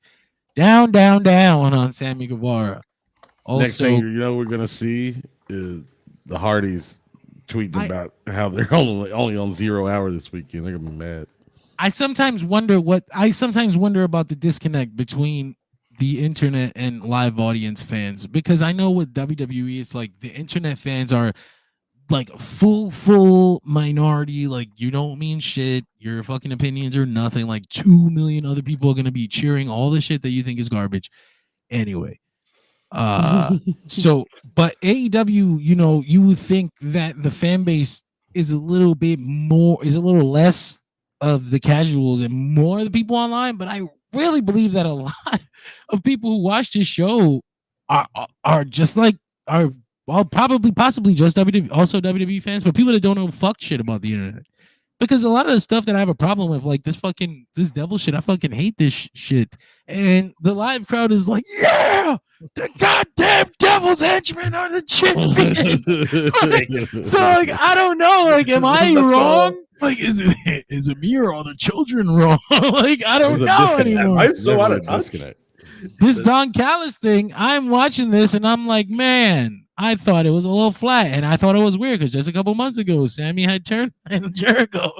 on Sammy Guevara. Also, next thing we're gonna see is the Hardys tweeting about how they're only on 0 hour this weekend. They're gonna be mad. I sometimes wonder about the disconnect between the internet and live audience fans, because I know with WWE it's like the internet fans are like full minority, like you don't mean shit, your fucking opinions are nothing, like 2 million other people are gonna be cheering all the shit that you think is garbage anyway. But AEW, you would think that the fan base is a little less of the casuals and more of the people online, but I really believe that a lot of people who watch this show are just like possibly just WWE fans, but people that don't know fuck shit about the internet. Because a lot of the stuff that I have a problem with, like this devil shit, I fucking hate this shit. And the live crowd is like, yeah, the goddamn devil's henchmen are the champions. I don't know. Like, am I wrong? Like, is it me or are the children wrong? Like, I don't know anymore. I'm so out of touch. This Don Callis thing, I'm watching this and I'm like, man, I thought it was a little flat, and I thought it was weird because just a couple months ago, Sammy had turned and Jericho,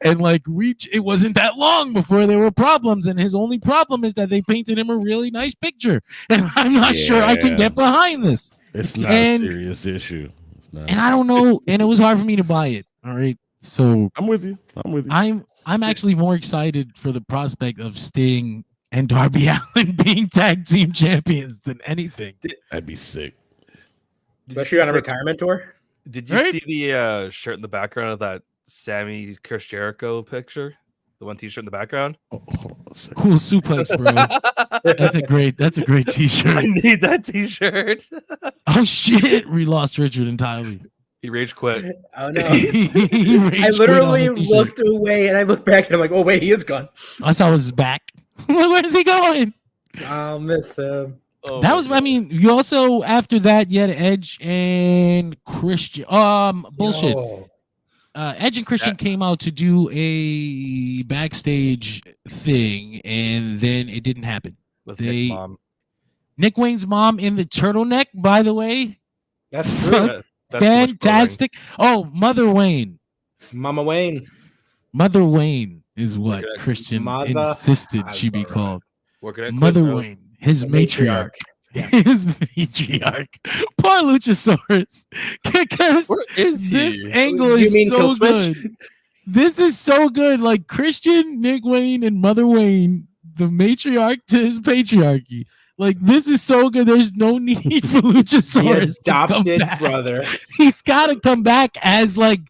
and it wasn't that long before there were problems, and his only problem is that they painted him a really nice picture, and I'm not sure I can get behind this. It's not a serious issue. It's not. And I don't know, and it was hard for me to buy it. All right, so I'm with you. I'm actually more excited for the prospect of Sting and Darby Allin being tag team champions than anything. That'd be sick. Especially on a retirement tour. Did you see the shirt in the background of that Sammy Chris Jericho picture? The one T-shirt in the background. Cool suplex, bro. That's a great T-shirt. I need that T-shirt. Oh shit! We lost Richard entirely. He rage quit. Oh no! I literally looked away and I looked back and I'm like, oh wait, he is gone. I saw his back. Where's he going? I'll miss him. Oh, that was, I mean, you also, after that, you had Edge and Christian. Bullshit. Edge and Christian came out to do a backstage thing, and then it didn't happen. With Nick's mom. Nick Wayne's mom in the turtleneck, by the way. That's true. That's fantastic. Oh, Mother Wayne. Mama Wayne. Mother Wayne is what Christian insisted she be called. Mother Wayne. His matriarch. his matriarch. Poor Luchasaurus. Because Where is he? this angle is so good. This is so good. Like Christian, Nick Wayne, and Mother Wayne, the matriarch to his patriarchy. Like this is so good. There's no need for Luchasaurus the adopted to come back. brother. He's got to come back as like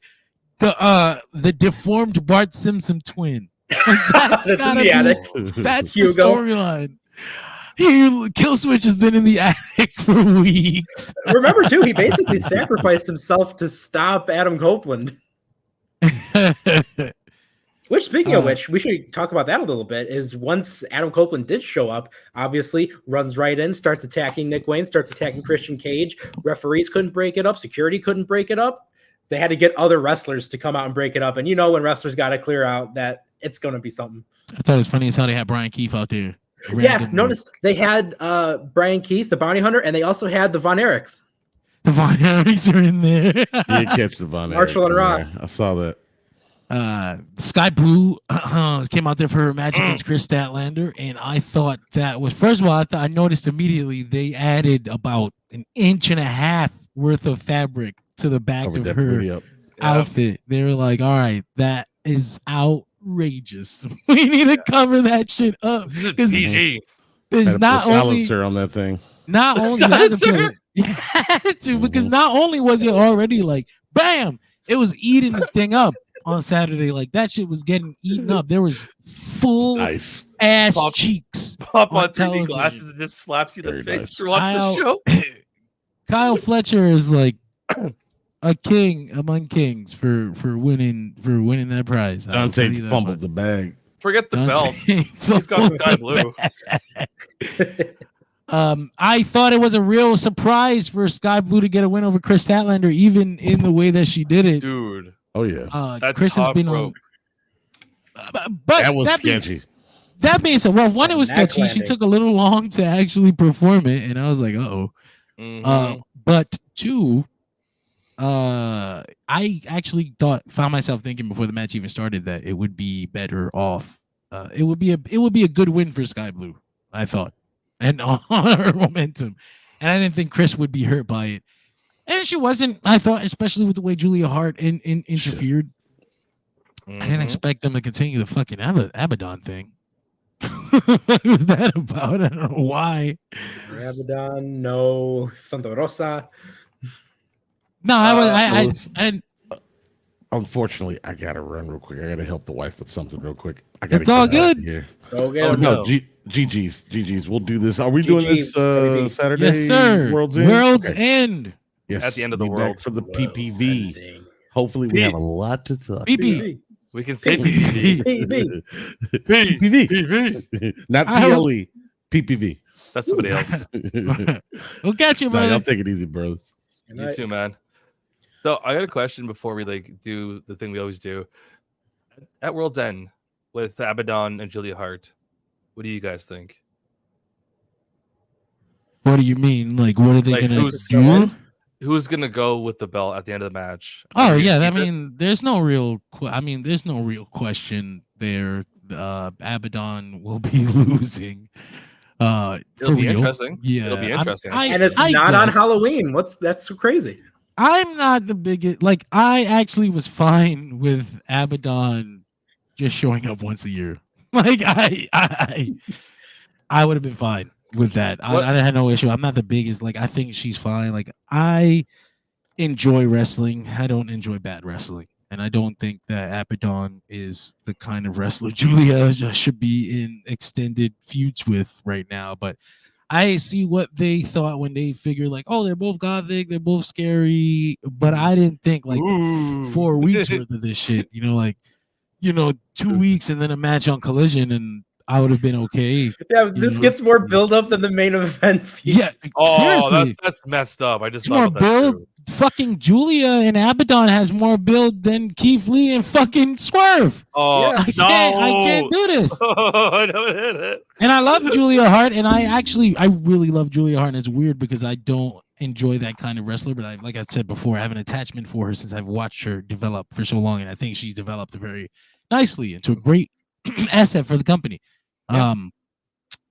the deformed Bart Simpson twin. Like, that's in the attic. That's the Hugo. storyline. Killswitch has been in the attic for weeks. Remember, too, he basically sacrificed himself to stop Adam Copeland. Which, speaking of which, we should talk about that a little bit, is once Adam Copeland did show up, obviously runs right in, starts attacking Nick Wayne, starts attacking Christian Cage. Referees couldn't break it up. Security couldn't break it up. So they had to get other wrestlers to come out and break it up. And you know when wrestlers got to clear out that it's going to be something. I thought it was funny as how they had Brian Keefe out there. Yeah, notice they had Brian Keith, the bounty hunter, and they also had the Von Erichs. The Von Erichs are in there. Did catch the Von Erichs. Marshall and Ross. I saw that. Sky Blue came out there for her match against Chris Statlander, and I thought that was, first of all, I noticed immediately they added about 1.5 inches worth of fabric to the back of her outfit. They were like, all right, that is outrageous. We need to cover that shit up. This is PG. It's not only silencer on that thing. Not only because not only was it already like bam, it was eating the thing up on Saturday. Like that shit was getting eaten up. There was full ass cheeks. Pop on 3D glasses and just slaps you in the face for watching the show. Kyle Fletcher is like a king among kings for winning that prize. Dante fumbled the bag. Forget the belt. He's got Sky Blue. I thought it was a real surprise for Sky Blue to get a win over Chris Statlander, even in the way that she did it. Dude. Oh yeah. That's Chris has been on. But that was sketchy. That being said, well, one, it was sketchy. Landing. She took a little long to actually perform it, and I was like, uh-oh. Mm-hmm. But two, I actually found myself thinking before the match even started that it would be better off. It would be a good win for Sky Blue, I thought, and on her momentum. And I didn't think Chris would be hurt by it, and she wasn't. I thought, especially with the way Julia Hart interfered. Mm-hmm. I didn't expect them to continue the fucking Abaddon thing. What was that about? I don't know why. Abaddon, no. Santa Rosa. No, I didn't. Unfortunately, I gotta run real quick. I gotta help the wife with something real quick. I gotta. It's all good. Here. Okay. Oh no, GG's. We'll do this. Are we doing this Saturday? Yes, sir. World's End. World's End. Yes. At the end of the world for the PPV. Hopefully, we have a lot to talk. PPV. We can say PPV. PPV. Not PLE. PPV. That's somebody else. We'll catch you, man. Y'all take it easy, bros. You too, man. So I got a question before we do the thing we always do. At World's End with Abaddon and Julia Hart, what do you guys think? What do you mean? Like, what are they gonna do? Who's gonna go with the belt at the end of the match? Oh yeah, I mean, there's no real question there. Abaddon will be losing. It'll be interesting. Yeah, it'll be interesting. And it's not on Halloween. That's so crazy. I'm not the biggest. Like, I actually was fine with Abaddon just showing up once a year. Like, I would have been fine with that. I had no issue. I'm not the biggest. Like, I think she's fine. Like, I enjoy wrestling. I don't enjoy bad wrestling. And I don't think that Abaddon is the kind of wrestler Julia should be in extended feuds with right now. But I see what they thought when they figured, like, oh, they're both gothic, they're both scary. But I didn't think, like, 4 weeks worth of this shit. 2 weeks and then a match on Collision, and I would have been okay. Yeah, this gets more build up than the main event. Yeah, seriously, that's messed up. I just more thought about that. Fucking Julia and Abaddon has more build than Keith Lee and fucking Swerve. Oh, yeah, I can't do this. No. And I love Julia Hart, and I really love Julia Hart, and it's weird because I don't enjoy that kind of wrestler, but like I said before, I have an attachment for her since I've watched her develop for so long, and I think she's developed very nicely into a great asset for the company. Yeah.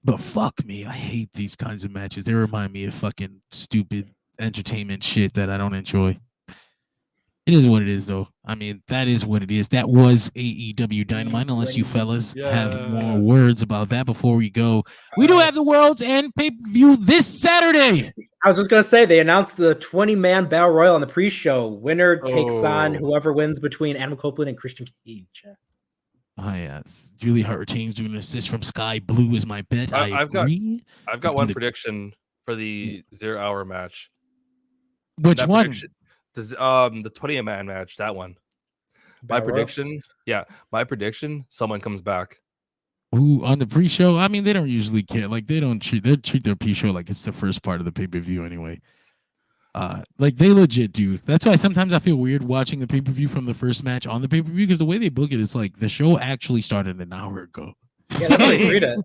But fuck me, I hate these kinds of matches. They remind me of fucking stupid entertainment shit that I don't enjoy. It is what it is, though. I mean, that is what it is. That was AEW Dynamite, unless you fellas have more words about that before we go. We do have the World's End pay-per-view this Saturday. I was just going to say, they announced the 20-man Battle Royal on the pre-show. Winner takes on whoever wins between Adam Copeland and Christian Cage. Oh, yes. Julie Hart retains doing an assist from Sky Blue is my bet. I've got one prediction for the 0 hour match. Which one? The 20-man match, that one. My prediction, someone comes back. Ooh, on the pre-show? I mean, they don't usually care. Like, they treat their pre-show like it's the first part of the pay-per-view anyway. Like, they legit do. That's why sometimes I feel weird watching the pay-per-view from the first match on the pay-per-view, because the way they book it is like the show actually started an hour ago. Yeah, that's how they treat it.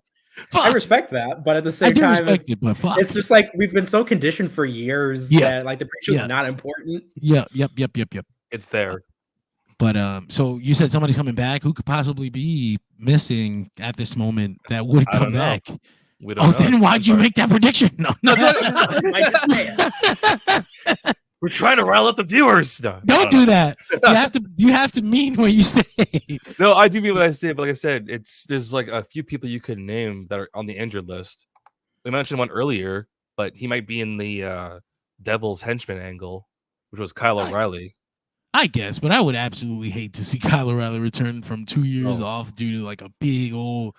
I respect that, but at the same time, it's just like we've been so conditioned for years that like the pre-show is not important. Yep. It's there. But so you said somebody's coming back. Who could possibly be missing at this moment that would come back? We don't know. Then why'd you make that prediction? No. We're trying to rile up the viewers. No, don't do that. You have to mean what you say. No, I do mean what I say, but like I said, there's like a few people you could name that are on the injured list. We mentioned one earlier, but he might be in the Devil's Henchman angle, which was Kyle O'Reilly. I guess, but I would absolutely hate to see Kyle O'Reilly return from 2 years off due to like a big old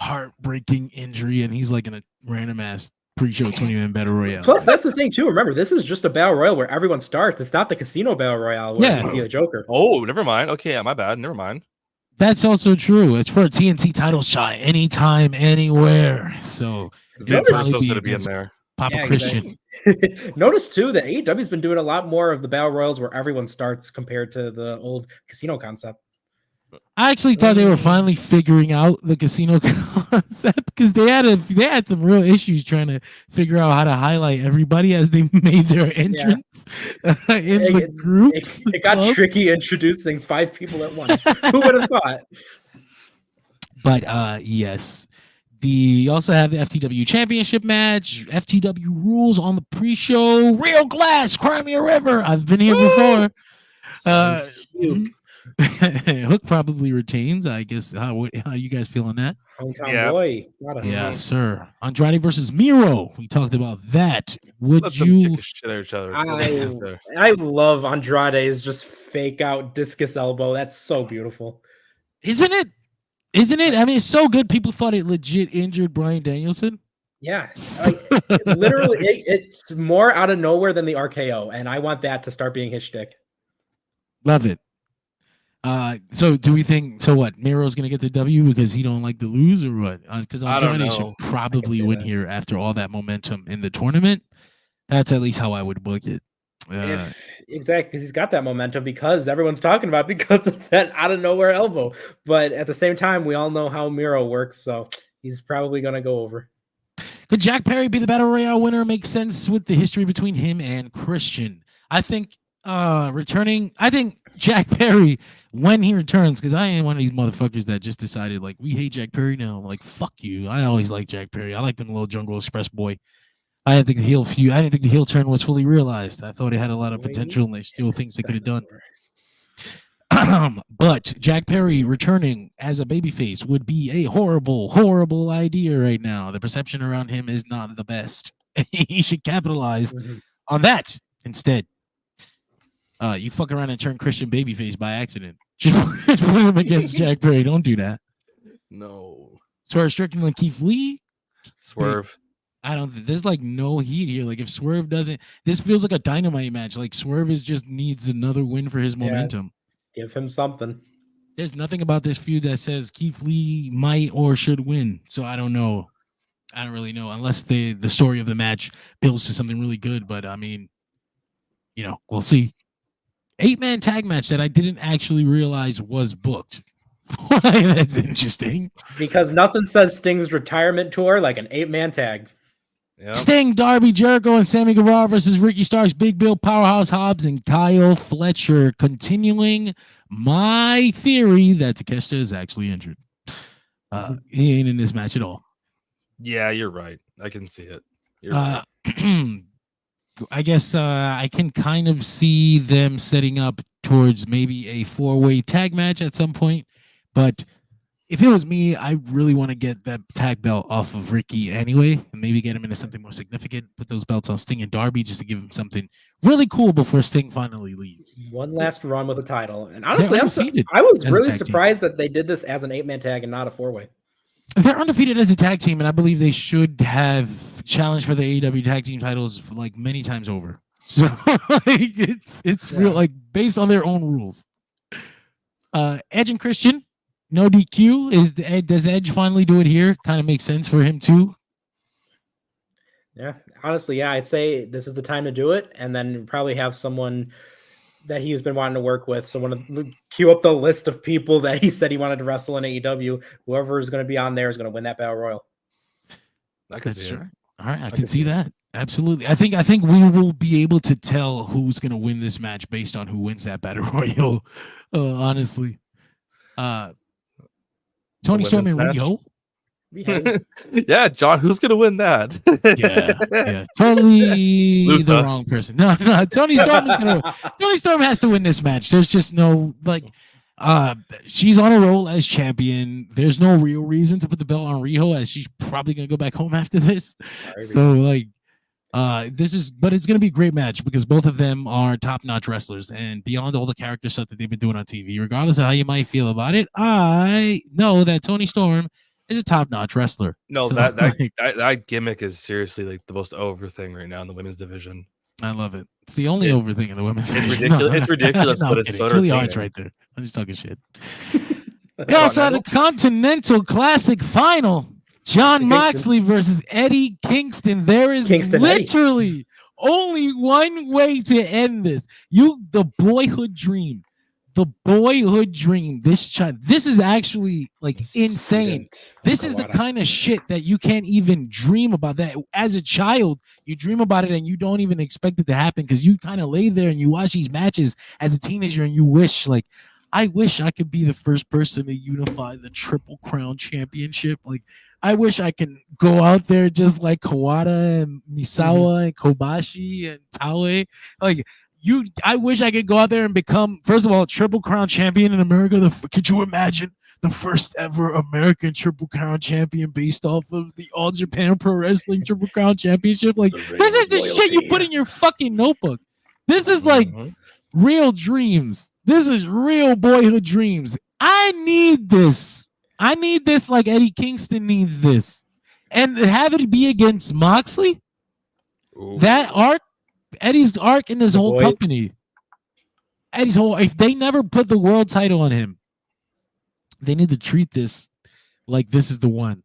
heartbreaking injury, and he's like in a random ass pre-show 20-man battle royale. Plus, that's the thing too. Remember, this is just a battle royale where everyone starts. It's not the casino battle royale where you be the Joker. Oh, never mind. Okay, yeah, my bad. Never mind. That's also true. It's for a TNT title shot, anytime, anywhere. So it's probably going to be in there. Papa Christian. Exactly. Notice too that AEW's been doing a lot more of the battle royals where everyone starts compared to the old casino concept. I actually thought they were finally figuring out the casino concept, because they had some real issues trying to figure out how to highlight everybody as they made their entrance in the groups. It got tricky introducing 5 people at once. Who would have thought? But yes, you also have the FTW Championship match. FTW rules on the pre-show. Real Glass, Crimea River. I've been here before. Hook probably retains. I guess. How you guys feeling that? Hometown boy. Yeah, sir. Andrade versus Miro. We talked about that. Would you? I love Andrade's just fake out discus elbow. That's so beautiful. Isn't it? I mean, it's so good. People thought it legit injured Bryan Danielson. Yeah, literally, it's more out of nowhere than the RKO, and I want that to start being his shtick. Love it. So do we think? So what? Miro's gonna get the W because he don't like to lose, or what? Because Andrade should probably win here after all that momentum in the tournament. That's at least how I would book it. Exactly, because he's got that momentum because everyone's talking about because of that out of nowhere elbow. But at the same time, we all know how Miro works, so he's probably gonna go over. Could Jack Perry be the Battle Royale winner? Makes sense with the history between him and Christian. I think returning. I think Jack Perry when he returns, because I ain't one of these motherfuckers that just decided like we hate Jack Perry now. Like fuck you. I always liked Jack Perry. I liked him, Little Jungle Express boy. I didn't think the heel turn was fully realized. I thought it had a lot of potential, and there's still things they could have done. But Jack Perry returning as a babyface would be a horrible, horrible idea right now. The perception around him is not the best. He should capitalize on that instead. You fuck around and turn Christian babyface by accident. Just put him against Jack Perry. Don't do that. No. Swerve Strickland, Keith Lee. Swerve. I don't think there's like no heat here. Like if Swerve doesn't, this feels like a Dynamite match. Like Swerve just needs another win for his momentum. Give him something. There's nothing about this feud that says Keith Lee might or should win. So I don't know. I don't really know unless the story of the match builds to something really good. But I mean, we'll see. 8-man tag match that I didn't actually realize was booked. That's interesting. Because nothing says Sting's retirement tour like an 8-man tag. Yep. Sting, Darby, Jericho, and Sammy Guevara versus Ricky Starks, Big Bill, Powerhouse Hobbs, and Kyle Fletcher. Continuing my theory that Takeshita is actually injured. He ain't in this match at all. Yeah, you're right. I can see it. You're right. I guess I can kind of see them setting up towards maybe a 4-way tag match at some point. But if it was me, I really want to get that tag belt off of Ricky anyway, and maybe get him into something more significant. Put those belts on Sting and Darby just to give him something really cool before Sting finally leaves. One last run with the title. And honestly, I I was really surprised that they did this as an 8-man tag and not a 4-way. They're undefeated as a tag team, and I believe they should have challenged for the AEW tag team titles like many times over. So like, it's real, like based on their own rules. Edge and Christian, no DQ. Does Edge finally do it here? Kind of makes sense for him too. Yeah, honestly, yeah, I'd say this is the time to do it, and then probably have someone that he's been wanting to work with. So want to queue up the list of people that he said he wanted to wrestle in AEW. Whoever is going to be on there is going to win that battle royal. I can see it. All right, I can see that. Absolutely. I think we will be able to tell who's going to win this match based on who wins that battle royal. Honestly. Tony Storm and Riho. Yeah, John, who's gonna win that? yeah, totally the wrong person. No, Tony Storm has to win this match. There's just no she's on a roll as champion. There's no real reason to put the belt on Riho, as she's probably gonna go back home after this. So but it's gonna be a great match because both of them are top-notch wrestlers, and beyond all the character stuff that they've been doing on TV, regardless of how you might feel about it, I know that Tony Storm is a top-notch wrestler. No, so, that gimmick is seriously like the most over thing right now in the women's division. I love it. It's the only over thing in the women's division. It's ridiculous. It's ridiculous, but it's so Julie Hart's right there. I'm just talking shit. We also had the Continental Classic Final. John Moxley versus Eddie Kingston. There is literally only one way to end this. The boyhood dream. The boyhood dream. This is actually like insane. This is the kind of shit that you can't even dream about. That as a child, you dream about it and you don't even expect it to happen because you kind of lay there and you watch these matches as a teenager and you wish, like, I wish I could be the first person to unify the Triple Crown Championship. Like, I wish I can go out there just like Kawada and Misawa and Kobashi and Taue. Like, I wish I could go out there and become, first of all, Triple Crown Champion in America. Could you imagine the first ever American Triple Crown Champion based off of the All Japan Pro Wrestling Triple Crown Championship? Like, this is the shit you put in your fucking notebook. This is like real dreams. This is real boyhood dreams. I need this. I need this like Eddie Kingston needs this. And have it be against Moxley. Ooh. That arc, Eddie's arc in his whole company. If they never put the world title on him, they need to treat this like this is the one.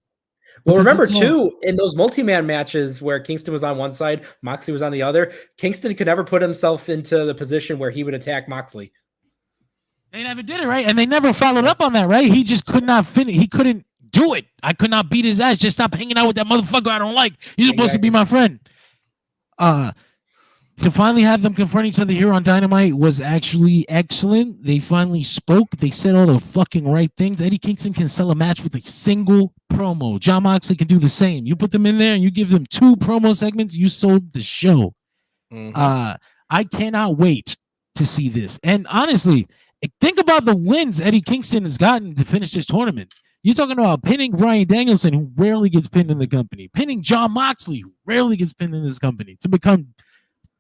Well, remember too, in those multi-man matches where Kingston was on one side, Moxley was on the other, Kingston could never put himself into the position where he would attack Moxley. They never did it, right? And they never followed up on that, right? He just could not finish. He couldn't do it. I could not beat his ass. Just stop hanging out with that motherfucker I don't like. He's supposed to be my friend. To finally have them confront each other here on Dynamite was actually excellent. They finally spoke. They said all the fucking right things. Eddie Kingston can sell a match with a single promo. John Moxley can do the same. You put them in there and you give them 2 promo segments, you sold the show. I cannot wait to see this. And honestly, think about the wins Eddie Kingston has gotten to finish this tournament. You're talking about pinning Bryan Danielson, who rarely gets pinned in the company. Pinning John Moxley, who rarely gets pinned in this company. To become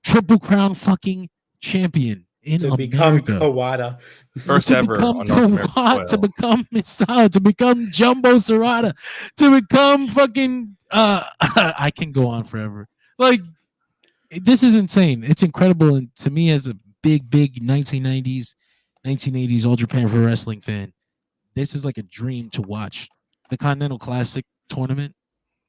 Triple Crown fucking champion in America. Become Kawada. First ever on Kawada, to become Misawa, to become Jumbo Serrata, to become fucking I can go on forever. Like, this is insane. It's incredible. And to me, as a big 1980s All Japan Pro Wrestling fan, this is like a dream to watch. The Continental Classic tournament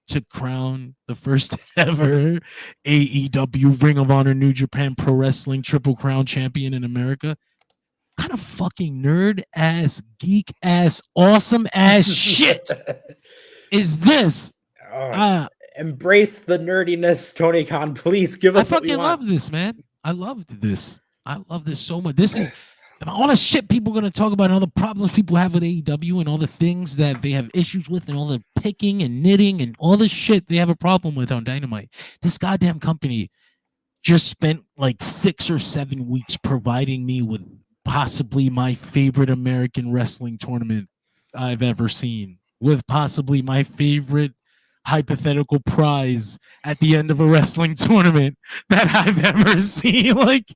to crown the first ever AEW Ring of Honor New Japan Pro Wrestling Triple Crown champion in America. Kind of fucking nerd ass, geek ass, awesome ass shit is this? Embrace the nerdiness, Tony Khan. Please give us. I fucking love this, man. I loved this. I love this so much. This is all the shit people are going to talk about and all the problems people have with AEW and all the things that they have issues with and all the picking and knitting and all the shit they have a problem with on Dynamite. This goddamn company just spent like 6 or 7 weeks providing me with possibly my favorite American wrestling tournament I've ever seen, with possibly my favorite hypothetical prize at the end of a wrestling tournament that I've ever seen. Like,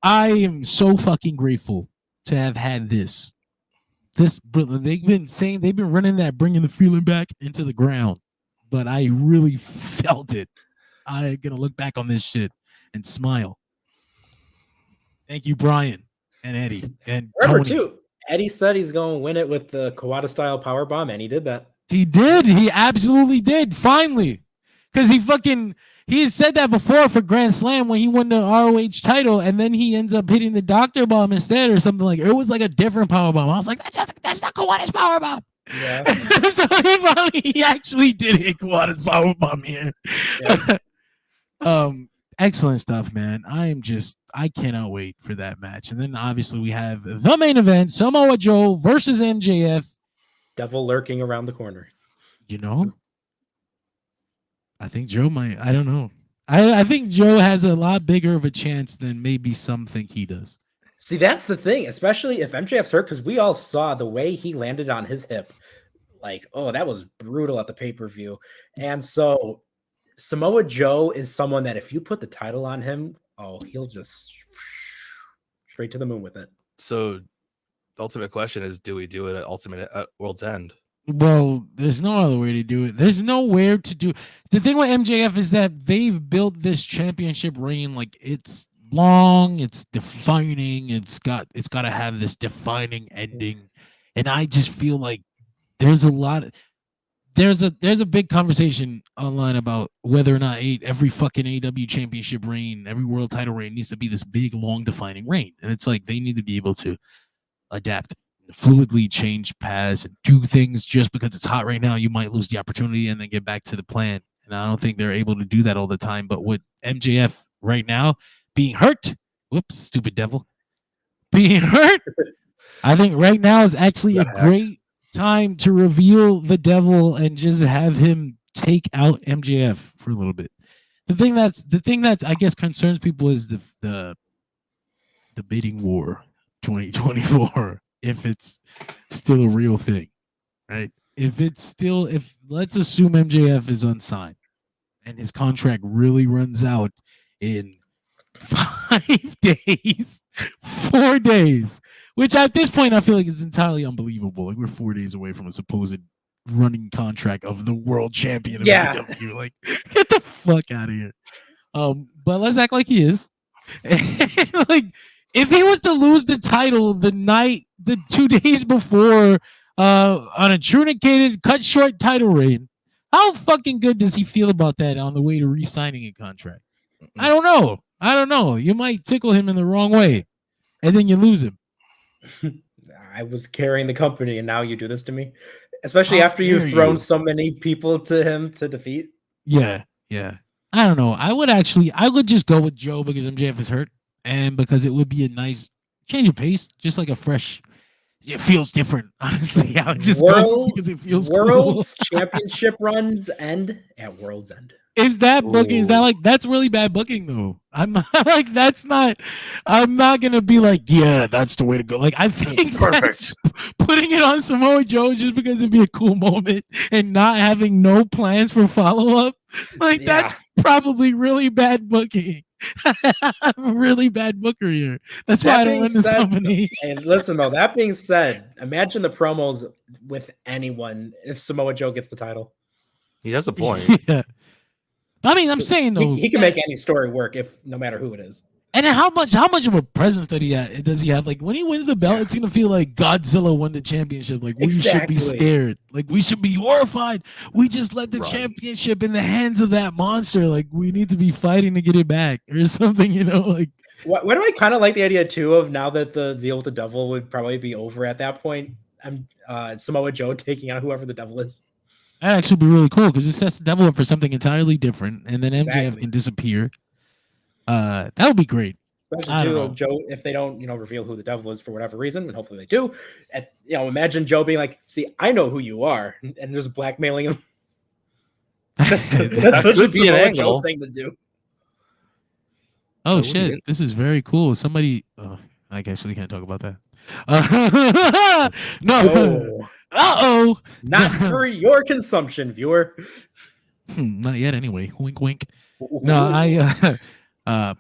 I am so fucking grateful to have had this. They've been running that, bringing the feeling back into the ground, but I really felt it. I'm gonna look back on this shit and smile. Thank you, Brian and Eddie and Remember Tony. too, Eddie said he's going to win it with the Kawada style powerbomb, and he did that. He did. He absolutely did. Finally, because he had said that before for Grand Slam when he won the ROH title, and then he ends up hitting the Doctor Bomb instead, or something like. It was like a different power bomb. I was like, that's not Kawada's power bomb. Yeah. So he actually did hit Kawada's power bomb here. Yeah. Excellent stuff, man. I cannot wait for that match. And then obviously we have the main event: Samoa Joe versus MJF. Devil lurking around the corner. You know, I think Joe might. I don't know. I think Joe has a lot bigger of a chance than maybe some think he does. See, that's the thing, especially if MJF's hurt, because we all saw the way he landed on his hip. Like, oh, that was brutal at the pay-per-view. And so Samoa Joe is someone that if you put the title on him, oh, he'll just straight to the moon with it. So the ultimate question is, do we do it at World's End? Well, there's no other way to do it. There's nowhere to do. The thing with MJF is that they've built this championship reign like it's long, it's defining, it's got to have this defining ending. And I just feel like there's a big conversation online about whether or not every fucking AEW championship reign, every world title reign needs to be this big, long, defining reign. And it's like they need to be able to adapt, fluidly change paths, and do things. Just because it's hot right now, you might lose the opportunity and then get back to the plan. And I don't think they're able to do that all the time. But with MJF right now being hurt, whoops, stupid devil, being hurt, I think right now is actually a great time to reveal the devil and just have him take out MJF for a little bit. The thing that I guess concerns people is the bidding war 2024, if it's still a real thing, right? If let's assume MJF is unsigned and his contract really runs out in 5 days, 4 days, which at this point I feel like is entirely unbelievable. Like we're 4 days away from a supposed running contract of the world champion of AEW. Like, get the fuck out of here. But let's act like he is. Like, if he was to lose the title the 2 days before on a truncated, cut short title reign, how fucking good does he feel about that on the way to re-signing a contract? I don't know. You might tickle him in the wrong way, and then you lose him. I was carrying the company, and now you do this to me, especially after you've thrown so many people to him to defeat. Yeah. I don't know. I would just go with Joe because MJF is hurt, and because it would be a nice change of pace, just like a fresh. It feels different, honestly. I would just go because it feels World's cool. Championship runs end at World's End. Is that booking? Is that like that's really bad booking though? I'm like I'm not gonna be like, yeah, that's the way to go. Like I think perfect. Putting it on Samoa Joe just because it'd be a cool moment and not having no plans for follow up, like that's probably really bad booking. I'm a really bad booker here. That's why I don't run this company. And listen though, that being said, imagine the promos with anyone if Samoa Joe gets the title. He has a point. Yeah. I mean, I'm saying though, he can make any story work if no matter who it is. And how much of a presence does he have? Like when he wins the belt, it's gonna feel like Godzilla won the championship. Like we should be scared. Like we should be horrified. We just let the championship in the hands of that monster. Like we need to be fighting to get it back or something. You know, like. What do I kind of like the idea too of now that the deal with the devil would probably be over at that point? Samoa Joe taking out whoever the devil is. That'd actually be really cool because it sets the devil up for something entirely different, and then MJF can disappear. That would be great. Especially too, Joe, if they don't, reveal who the devil is for whatever reason, and hopefully they do. Imagine Joe being like, "See, I know who you are," and just blackmailing him. That's such a Samoa Joe thing to do. Oh shit! This is very cool. Somebody, I actually can't talk about that. No. Uh-oh. Not for your consumption, viewer. Not yet, anyway. Wink, wink. No,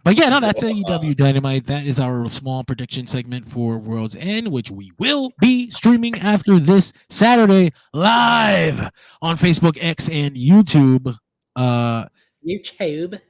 but yeah, no, that's AEW Dynamite. That is our small prediction segment for World's End, which we will be streaming after this Saturday live on Facebook, X, and YouTube. YouTube.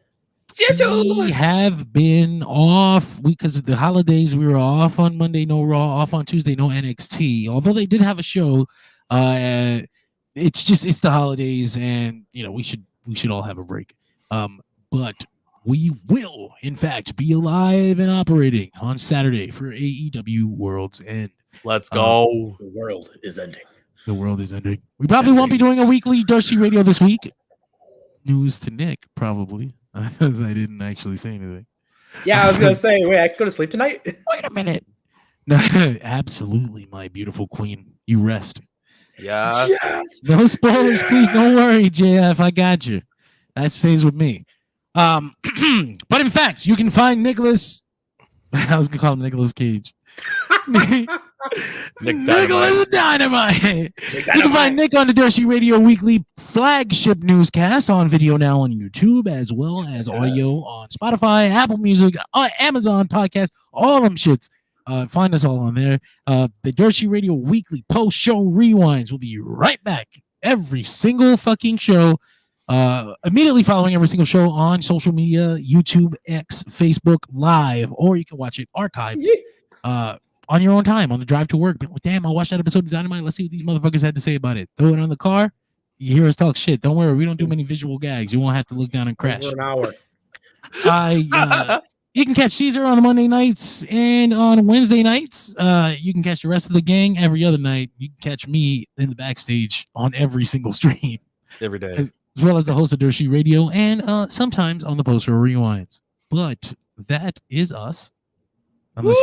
We have been off because of the holidays. We were off on Monday, no Raw, off on Tuesday, no NXT. Although they did have a show, it's the holidays, and we should all have a break. But we will, in fact, be alive and operating on Saturday for AEW World's End. Let's go. The world is ending. The world is ending. We probably won't be doing a weekly Doshi Radio this week. News to Nick, probably. I didn't actually say anything. Yeah, I was gonna say, wait, I could go to sleep tonight. Wait a minute. No, absolutely, my beautiful queen. You rest. Yes. No spoilers, please. Don't worry, JF. I got you. That stays with me. But in fact, you can find Nicholas. I was gonna call him Nicholas Cage. Nicholas Dynamite. You can find Nick on the Doshi Radio Weekly flagship newscast on video now on YouTube, as well as audio on Spotify, Apple Music, Amazon Podcast, all them shits. Find us all on there. The Doshi Radio Weekly post-show rewinds will be right back every single fucking show. Immediately following every single show on social media, YouTube, X, Facebook, Live, or you can watch it archived on your own time on the drive to work. Damn, I'll watch that episode of Dynamite. Let's see what these motherfuckers had to say about it. Throw it on the car. You hear us talk shit. Don't worry, we don't do many visual gags. You won't have to look down and crash. For an hour. You can catch Caesar on the Monday nights and on Wednesday nights. You can catch the rest of the gang every other night. You can catch me in the backstage on every single stream. Every day. As well as the host of Doshi Radio and sometimes on the poster rewinds. But that is us. Unless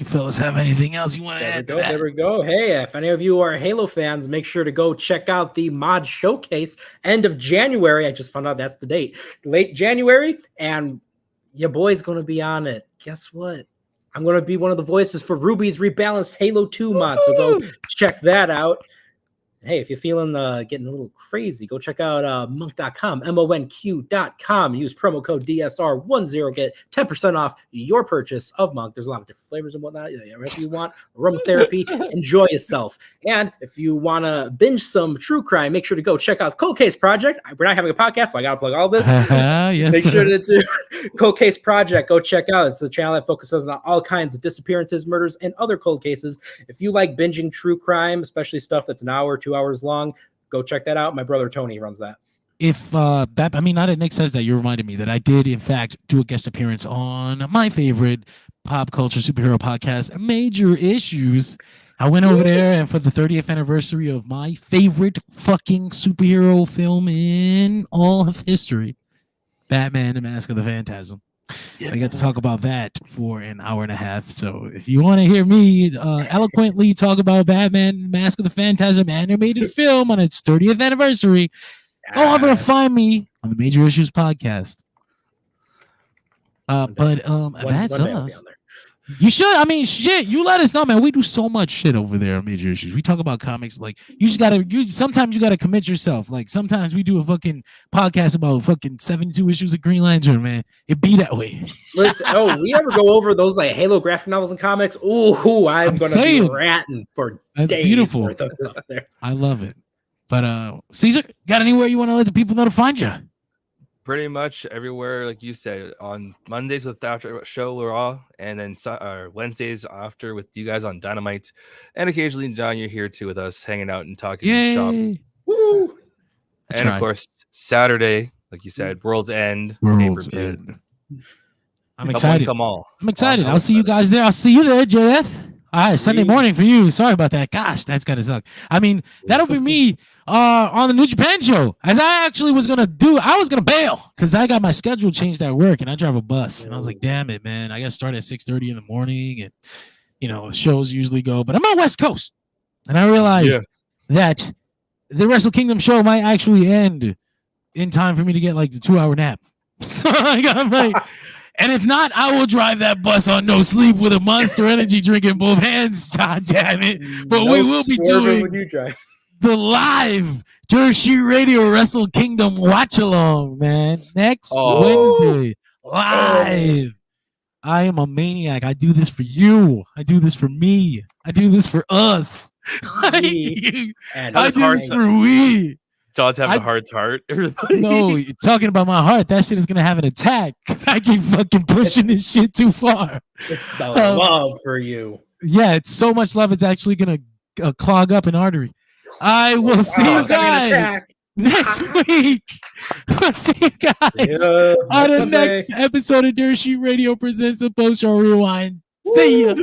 you fellas have anything else you want to add. There we go. Hey, if any of you are Halo fans, make sure to go check out the mod showcase end of January. I just found out that's the date. Late January, and your boy's going to be on it. Guess what? I'm going to be one of the voices for Ruby's rebalanced Halo 2 mod. So go check that out. Hey, if you're feeling getting a little crazy, go check out monk.com, monq.com. Use promo code DSR10. Get 10% off your purchase of Monk. There's a lot of different flavors and whatnot. Whatever you want, aromatherapy, enjoy yourself. And if you want to binge some true crime, make sure to go check out Cold Case Project. We're not having a podcast, so I got to plug all this. Yes, make sure to do Cold Case Project. Go check out. It's a channel that focuses on all kinds of disappearances, murders, and other cold cases. If you like binging true crime, especially stuff that's an hour, 2 hours long, go check that out. My brother Tony runs that. If now that Nick says that, you reminded me that I did in fact do a guest appearance on my favorite pop culture superhero podcast, Major Issues. I went over there, and for the 30th anniversary of my favorite fucking superhero film in all of history, Batman: The Mask of the Phantasm. Yeah. I got to talk about that for an hour and a half. So if you want to hear me eloquently talk about Batman: Mask of the Phantasm animated film on its 30th anniversary, go over and find me on the Major Issues podcast. That's us. You should. I mean, shit. You let us know, man. We do so much shit over there on Major Issues. We talk about comics. Like sometimes you gotta commit yourself. Like sometimes we do a fucking podcast about fucking 72 issues of Green Lantern, man. It be that way. Listen, we ever go over those like Halo graphic novels and comics? Ooh, I'm gonna be ratting for that's days. Beautiful. Worth of stuff there. I love it. But Caesar, got anywhere you want to let the people know to find you? Pretty much everywhere, like you said, on Mondays with the after show Raw, and then Wednesdays after with you guys on Dynamite, and occasionally John, you're here too with us, hanging out and talking shop. Woo! And of course Saturday, like you said, World's End. World's End. I'm excited. Come all. I'm excited. I'll see you guys there. I'll see you there, JF. All right, Sunday morning for you. Sorry about that. Gosh, that's gotta suck. I mean, that'll be me on the New Japan show. As I actually was gonna bail because I got my schedule changed at work and I drive a bus. And I was like, damn it, man. I gotta start at 6:30 in the morning, and shows usually go, but I'm on West Coast. And I realized that the Wrestle Kingdom show might actually end in time for me to get like the 2-hour nap. So I got and if not, I will drive that bus on no sleep with a Monster Energy drink in both hands. God damn it. But we will be doing the live Dirt Sheet Radio Wrestle Kingdom watch along, man. Next Wednesday. Live. I am a maniac. I do this for you. I do this for me. I do this for us. I do this for we. John's having a heart. Everybody. No, talking about my heart, that shit is gonna have an attack because I keep fucking pushing this shit too far. It's the love for you. Yeah, it's so much love. It's actually gonna clog up an artery. I will see you guys next week. We'll see you guys on the next episode of Dirt Sheet Radio presents a post show rewind. See ya.